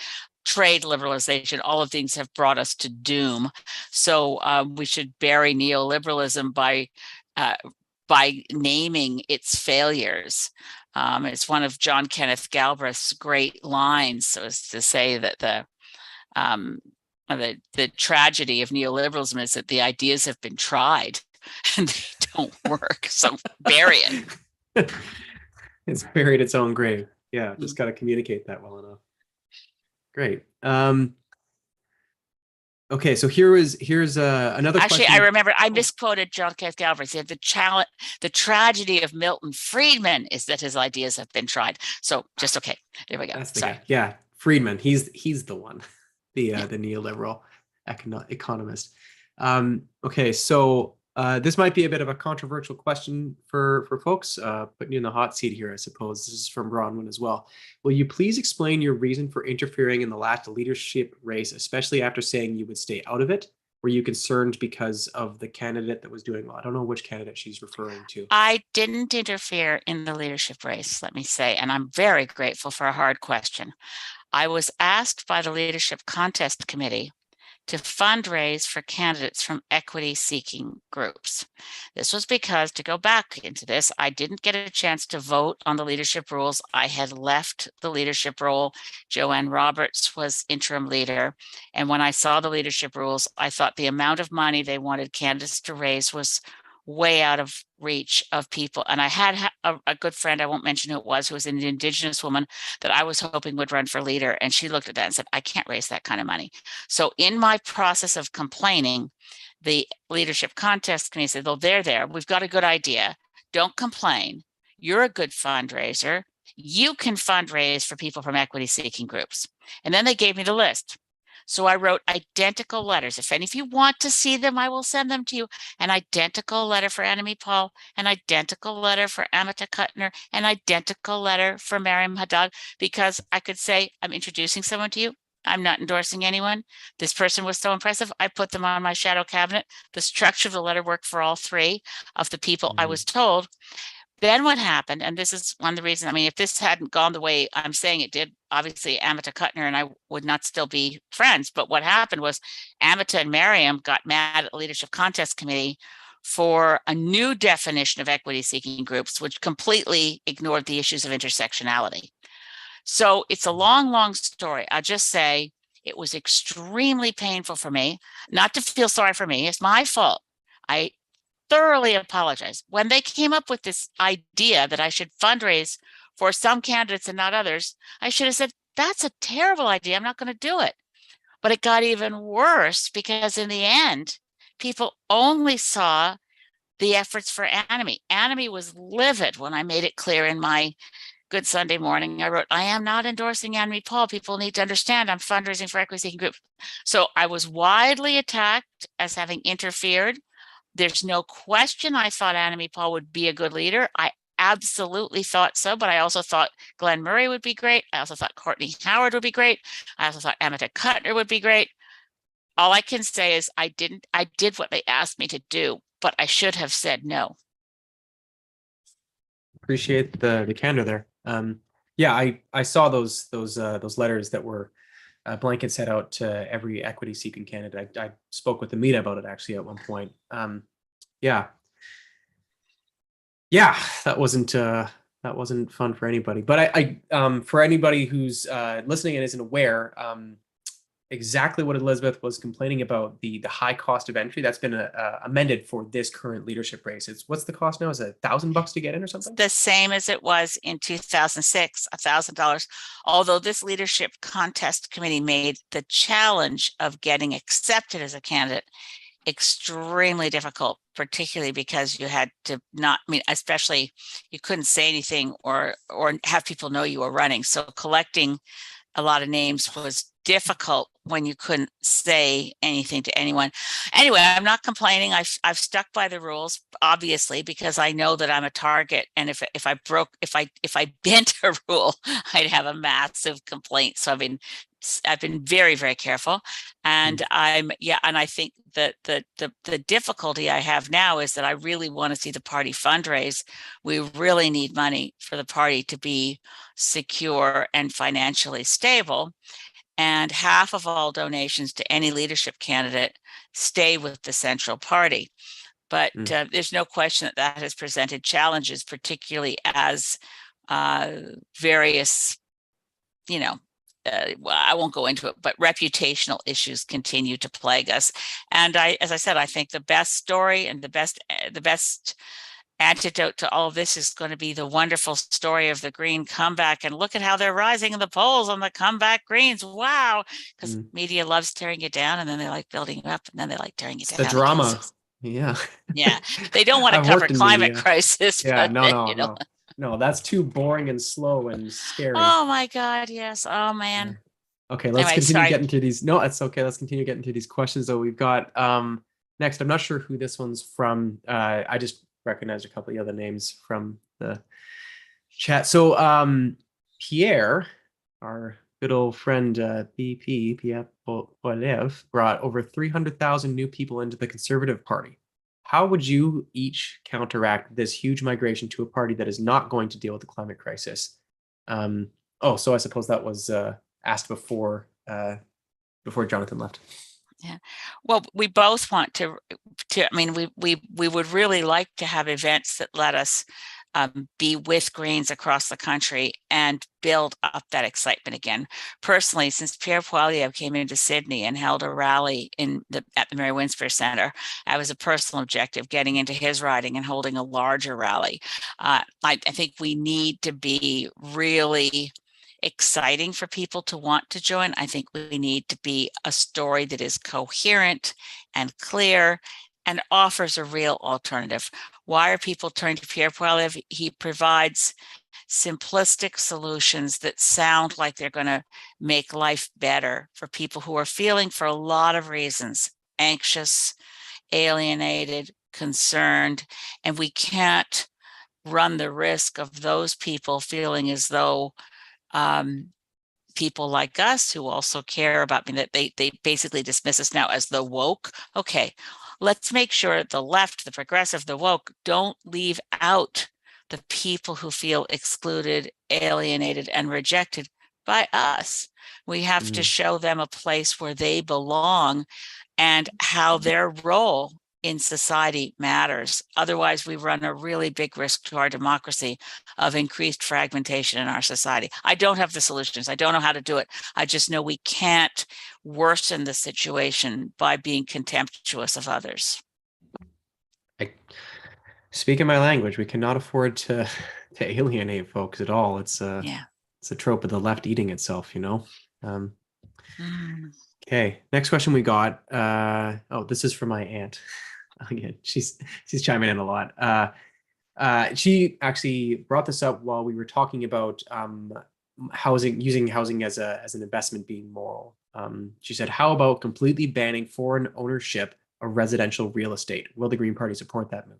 S3: trade liberalization, all of things have brought us to doom. So we should bury neoliberalism by naming its failures. It's one of John Kenneth Galbraith's great lines, so as to say that the tragedy of neoliberalism is that the ideas have been tried and they don't work. So bury it.
S1: It's buried its own grave. Yeah, just got to communicate that well enough. Great. Okay, so here's another
S3: Actually,
S1: question.
S3: I remember I misquoted John Kenneth Galbraith. He said the tragedy of Milton Friedman is that his ideas have been tried. So just okay, there we go.
S1: That's the
S3: Sorry.
S1: guy. Yeah, Friedman. He's the one, the neoliberal economist. Okay, so this might be a bit of a controversial question for folks. Putting you in the hot seat here, I suppose. This is from Bronwyn as well. Will you please explain your reason for interfering in the last leadership race, especially after saying you would stay out of it? Were you concerned because of the candidate that was doing well? I don't know which candidate she's referring to.
S3: I didn't interfere in the leadership race, let me say, and I'm very grateful for a hard question. I was asked by the Leadership Contest Committee to fundraise for candidates from equity-seeking groups. This was because, to go back into this, I didn't get a chance to vote on the leadership rules. I had left the leadership role. Joanne Roberts was interim leader. And when I saw the leadership rules, I thought the amount of money they wanted candidates to raise was way out of reach of people. And I had a good friend, I won't mention who it was, who was an Indigenous woman that I was hoping would run for leader. And she looked at that and said, I can't raise that kind of money. So in my process of complaining, the Leadership Contest Committee said, well, they're there. We've got a good idea. Don't complain. You're a good fundraiser. You can fundraise for people from equity seeking groups. And then they gave me the list. So I wrote identical letters. If any of you want to see them, I will send them to you. An identical letter for Annemie Paul, an identical letter for Amita Kuttner, an identical letter for Miriam Haddad, because I could say, I'm introducing someone to you. I'm not endorsing anyone. This person was so impressive. I put them on my shadow cabinet. The structure of the letter worked for all three of the people I was told. Then what happened, and this is one of the reasons, I mean, if this hadn't gone the way I'm saying it did, obviously Amita Kuttner and I would not still be friends. But what happened was Amita and Miriam got mad at the Leadership Contest Committee for a new definition of equity seeking groups, which completely ignored the issues of intersectionality. So it's a long, long story. I'll just say it was extremely painful for me, not to feel sorry for me. It's my fault. I thoroughly apologize. When they came up with this idea that I should fundraise for some candidates and not others, I should have said, that's a terrible idea. I'm not going to do it. But it got even worse because in the end, people only saw the efforts for Annemie. Annemie was livid when I made it clear in my Good Sunday Morning. I wrote, I am not endorsing Annemie Paul. People need to understand I'm fundraising for equity seeking groups. So I was widely attacked as having interfered. There's no question I thought Annemie Paul would be a good leader. I absolutely thought so, but I also thought Glenn Murray would be great. I also thought Courtney Howard would be great. I also thought Amita Kuttner would be great. All I can say is I did what they asked me to do, but I should have said no.
S1: Appreciate the candor there. Yeah, I saw those letters that were blanket set out to every equity seeking candidate. I spoke with Amita about it actually at one point. Yeah, that wasn't fun for anybody. But I for anybody who's listening and isn't aware, exactly what Elizabeth was complaining about, the high cost of entry, that's been amended for this current leadership race. What's the cost now? Is it $1,000 to get in or something?
S3: The same as it was in 2006, $1,000. Although this Leadership Contest Committee made the challenge of getting accepted as a candidate extremely difficult, particularly because you had to not, I mean, especially you couldn't say anything or have people know you were running. So collecting a lot of names was difficult when you couldn't say anything to anyone. Anyway, I'm not complaining. I've stuck by the rules, obviously, because I know that I'm a target. And if I bent a rule, I'd have a massive complaint. So I've been very, very careful. And and I think that the difficulty I have now is that I really want to see the party fundraise. We really need money for the party to be secure and financially stable. And half of all donations to any leadership candidate stay with the central party. But there's no question that that has presented challenges, particularly as various, well, I won't go into it, but reputational issues continue to plague us. And as I said, I think the best story and the best antidote to all of this is going to be the wonderful story of the Green comeback. And look at how they're rising in the polls on the comeback Greens. Wow. Because media loves tearing you down, and then they like building you up, and then they like tearing you down.
S1: The drama. Yeah.
S3: Yeah. They don't want to cover climate crisis.
S1: Yeah,
S3: but
S1: no, that's too boring and slow and scary.
S3: Oh my God. Yes. Oh man.
S1: Yeah. Okay. Let's continue getting through these. No, it's okay. Let's continue getting through these questions that we've got. Next, I'm not sure who this one's from. I just recognized a couple of other names from the chat. So Pierre, our good old friend Pierre Poilievre, brought over 300,000 new people into the Conservative Party. How would you each counteract this huge migration to a party that is not going to deal with the climate crisis? So I suppose that was asked before Jonathan left.
S3: Yeah. Well, we both want to I mean, we would really like to have events that let us be with Greens across the country and build up that excitement again. Personally, since Pierre Poilievre came into Sydney and held a rally at the Mary Winspear Centre, I was a personal objective getting into his riding and holding a larger rally. I think we need to be really exciting for people to want to join. I think we need to be a story that is coherent and clear and offers a real alternative. Why are people turning to Pierre Poilievre? He provides simplistic solutions that sound like they're going to make life better for people who are feeling, for a lot of reasons, anxious, alienated, concerned, and we can't run the risk of those people feeling as though people like us who also care about that they basically dismiss us now as the woke. Okay, let's make sure the left, the progressive, the woke don't leave out the people who feel excluded, alienated, and rejected by us. We have to show them a place where they belong and how their role in society matters. Otherwise, we run a really big risk to our democracy of increased fragmentation in our society. I don't have the solutions. I don't know how to do it. I just know we can't worsen the situation by being contemptuous of others.
S1: Speaking my language, we cannot afford to alienate folks at all. It's a trope of the left eating itself, Okay, next question we got. This is from my aunt. Again, she's chiming in a lot. She actually brought this up while we were talking about using housing as an investment being moral. She said, "How about completely banning foreign ownership of residential real estate? Will the Green Party support that move?"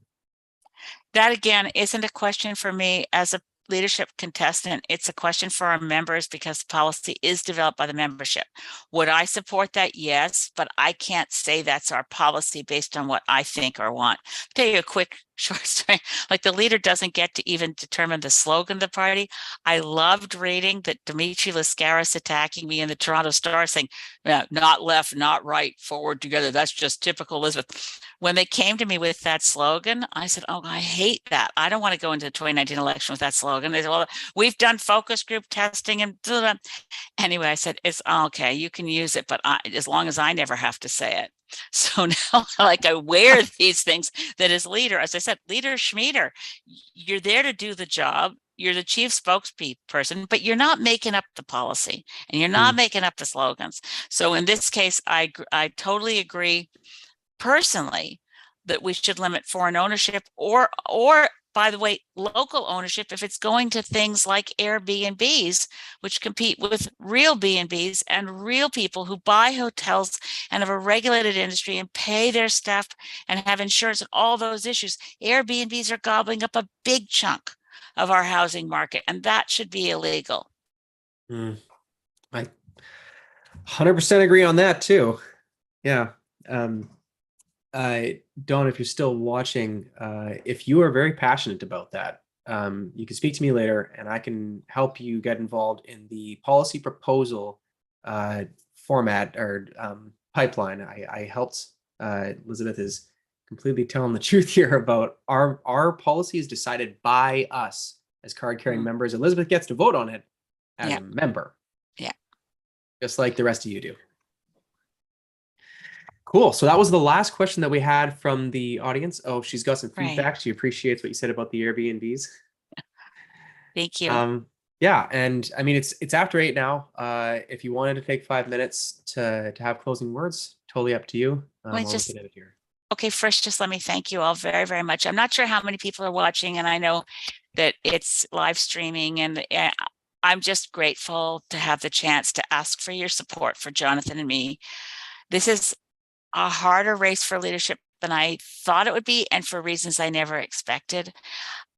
S3: That again isn't a question for me as a leadership contestant. It's a question for our members because policy is developed by the membership. Would I support that? Yes, but I can't say that's our policy based on what I think or want. I'll tell you a quick short story. Like, the leader doesn't get to even determine the slogan of the party. I loved reading that Dimitri Lascaris attacking me in the Toronto Star saying, not left, not right, forward together. That's just typical Elizabeth. When they came to me with that slogan, I said, oh, I hate that. I don't want to go into the 2019 election with that slogan. They said, well, we've done focus group testing and blah, blah. Anyway, I said, it's okay. You can use it, but as long as I never have to say it. So now, like, I wear these things that as leader, as I said, leader schmeeder, you're there to do the job. You're the chief spokesperson, but you're not making up the policy and you're not making up the slogans. So in this case, I totally agree personally that we should limit foreign ownership or by the way, local ownership, if it's going to things like Airbnbs, which compete with real B&Bs and real people who buy hotels and have a regulated industry and pay their staff and have insurance and all those issues. Airbnbs are gobbling up a big chunk of our housing market, and that should be illegal.
S1: I 100% agree on that too. Yeah. Dawn, if you're still watching, if you are very passionate about that, you can speak to me later and I can help you get involved in the policy proposal format or pipeline. I helped, Elizabeth is completely telling the truth here about our policy is decided by us as card carrying members. Elizabeth gets to vote on it as a member.
S3: Yeah.
S1: Just like the rest of you do. Cool. So that was the last question that we had from the audience. Oh, she's got some feedback. She appreciates what you said about the Airbnbs.
S3: Thank you.
S1: Yeah, and I mean it's after 8 now. If you wanted to take 5 minutes to have closing words, totally up to you.
S3: Okay, first, just let me thank you all very, very much. I'm not sure how many people are watching, and I know that it's live streaming, and I'm just grateful to have the chance to ask for your support for Jonathan and me. This is a harder race for leadership than I thought it would be, and for reasons I never expected.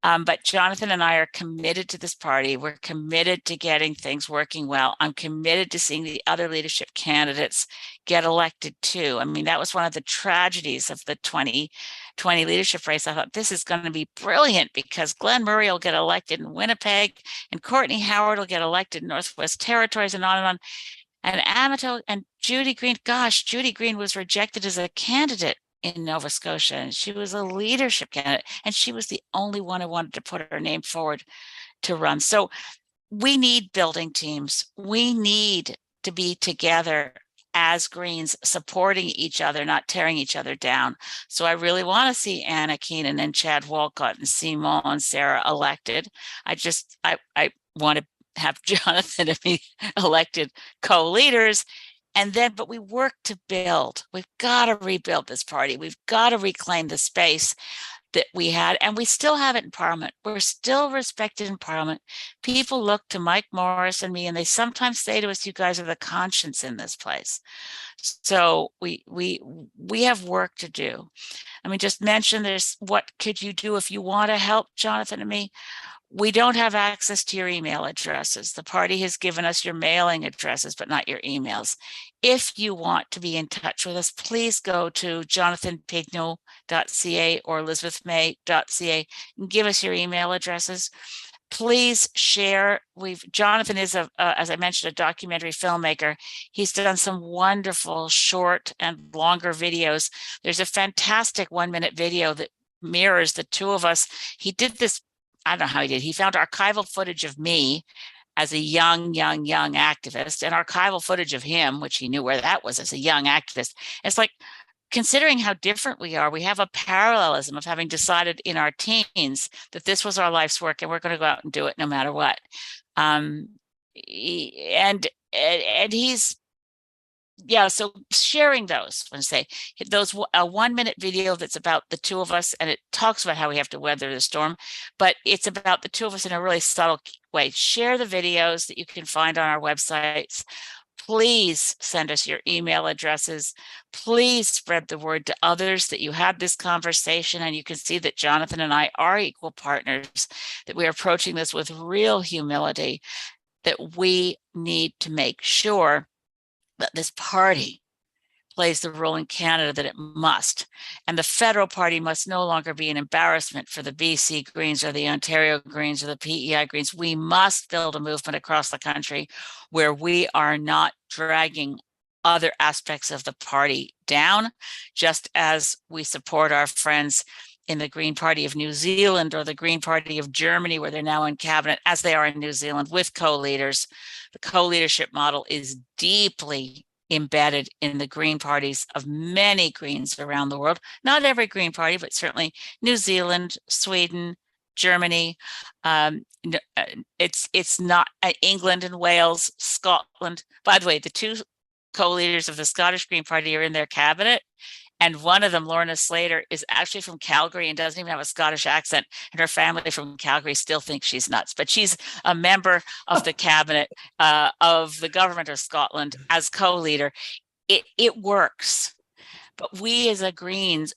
S3: But Jonathan and I are committed to this party. We're committed to getting things working well. I'm committed to seeing the other leadership candidates get elected too. I mean, that was one of the tragedies of the 2020 leadership race. I thought this is going to be brilliant because Glenn Murray will get elected in Winnipeg and Courtney Howard will get elected in Northwest Territories and on and on. And Amato and Judy Green, gosh, Judy Green was rejected as a candidate in Nova Scotia, and she was a leadership candidate, and she was the only one who wanted to put her name forward to run. So we need building teams. We need to be together as Greens, supporting each other, not tearing each other down. So I really want to see Anna Keenan and Chad Walcott and Simon and Sarah elected. I want to have Jonathan and me elected co-leaders. And then, but we work to build. We've got to rebuild this party. We've got to reclaim the space that we had, and we still have it in Parliament. We're still respected in Parliament. People look to Mike Morris and me, and they sometimes say to us, "You guys are the conscience in this place." So we have work to do. I mean, just mention this. What could you do if you want to help Jonathan and me? We don't have access to your email addresses. The party has given us your mailing addresses, but not your emails. If you want to be in touch with us, please go to jonathanpedneault.ca or elizabethmay.ca and give us your email addresses. Please share. Jonathan is, as I mentioned, a documentary filmmaker. He's done some wonderful short and longer videos. There's a fantastic 1-minute video that mirrors the two of us. He did this, I don't know how he did. He found archival footage of me as a young activist and archival footage of him, which he knew where that was as a young activist. It's like, considering how different we are, we have a parallelism of having decided in our teens that this was our life's work and we're going to go out and do it no matter what. And he's, yeah, so sharing those, I say those, a 1-minute video that's about the two of us, and it talks about how we have to weather the storm, but it's about the two of us in a really subtle way. Share the videos that you can find on our websites. Please send us your email addresses. Please spread the word to others that you had this conversation, and you can see that Jonathan and I are equal partners, that we are approaching this with real humility, that we need to make sure that this party plays the role in Canada that it must. And the federal party must no longer be an embarrassment for the BC Greens or the Ontario Greens or the PEI Greens. We must build a movement across the country where we are not dragging other aspects of the party down, just as we support our friends in the Green Party of New Zealand or the Green Party of Germany, where they're now in cabinet, as they are in New Zealand, with co-leaders. The co-leadership model is deeply embedded in the Green parties of many Greens around the world. Not every Green Party, but certainly New Zealand, Sweden, Germany. It's not England and Wales, Scotland. By the way, the two co-leaders of the Scottish Green Party are in their cabinet, And one of them, Lorna Slater, is actually from Calgary and doesn't even have a Scottish accent. And her family from Calgary still thinks she's nuts, but she's a member of the cabinet of the government of Scotland as co-leader. It works. But we as Greens,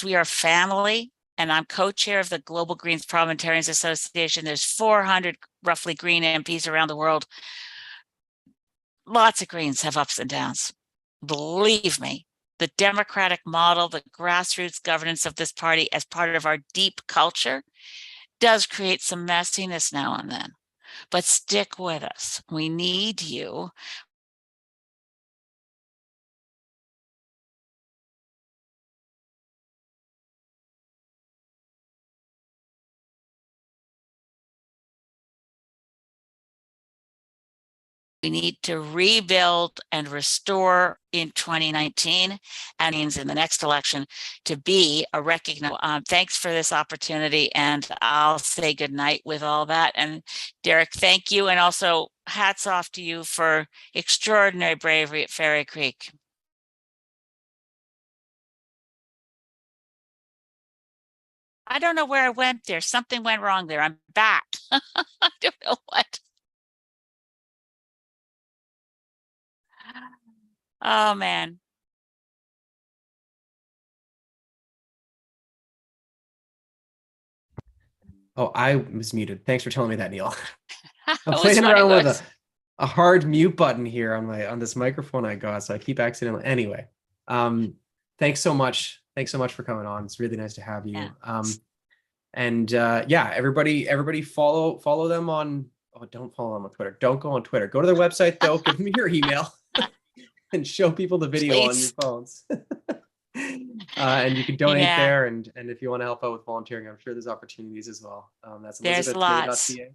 S3: we are family. And I'm co-chair of the Global Greens Parliamentarians Association. There's 400 roughly Green MPs around the world. Lots of Greens have ups and downs. Believe me, the democratic model, the grassroots governance of this party as part of our deep culture does create some messiness now and then. But stick with us. We need you. We need to rebuild and restore in 2019 and means in the next election to be a recognized. Thanks for this opportunity, and I'll say goodnight with all that. And Derek, thank you. And also hats off to you for extraordinary bravery at Fairy Creek. I don't know where I went there. Something went wrong there. I'm back. I don't know what. Oh, man.
S1: Oh, I was muted. Thanks for telling me that, Neil. I'm
S3: It was
S1: playing
S3: one of
S1: around with
S3: those.
S1: a hard mute button here on this microphone I got, so I keep accidentally. Anyway, thanks so much. Thanks so much for coming on. It's really nice to have you.
S3: Yeah.
S1: Yeah, everybody follow them on. Oh, don't follow them on Twitter. Don't go on Twitter. Go to their website though. Give them your email and show people the video on your phones. And you can donate
S3: Yeah.
S1: there, and if you want to help out with volunteering, I'm sure there's opportunities as well. That's
S3: There's lots.
S1: elizabethmay.ca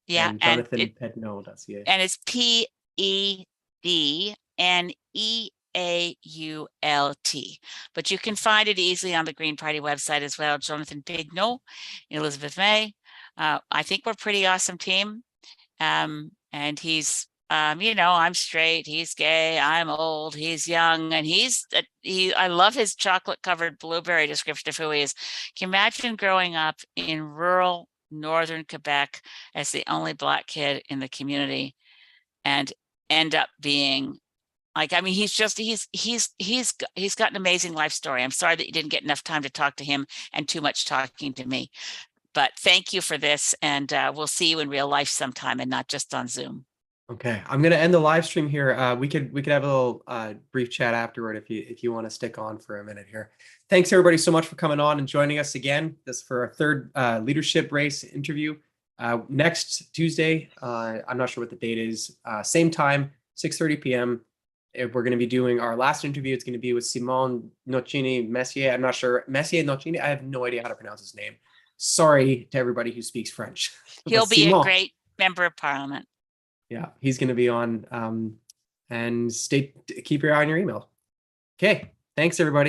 S3: Yeah,
S1: and jonathanpedneault.ca.
S3: and it's Pedneault. But you can find it easily on the Green Party website as well. Jonathan Pignault, Elizabeth May. I think we're a pretty awesome team. And he's, I'm straight, he's gay, I'm old, he's young, and I love his chocolate covered blueberry description of who he is. Can you imagine growing up in rural northern Quebec as the only Black kid in the community and end up being like, I mean, he's got an amazing life story. I'm sorry that you didn't get enough time to talk to him and too much talking to me. But thank you for this, and we'll see you in real life sometime and not just on Zoom.
S1: Okay, I'm gonna end the live stream here. We could have a little brief chat afterward if you want to stick on for a minute here. Thanks everybody so much for coming on and joining us again. This for our third leadership race interview. Next Tuesday, I'm not sure what the date is. Same time, 6:30 p.m. We're going to be doing our last interview. It's going to be with Simon Nocini Messier. I'm not sure. Messier Nocini. I have no idea how to pronounce his name. Sorry to everybody who speaks French.
S3: He'll be a great member of parliament.
S1: Yeah, he's going to be on. And keep your eye on your email. Okay, thanks everybody.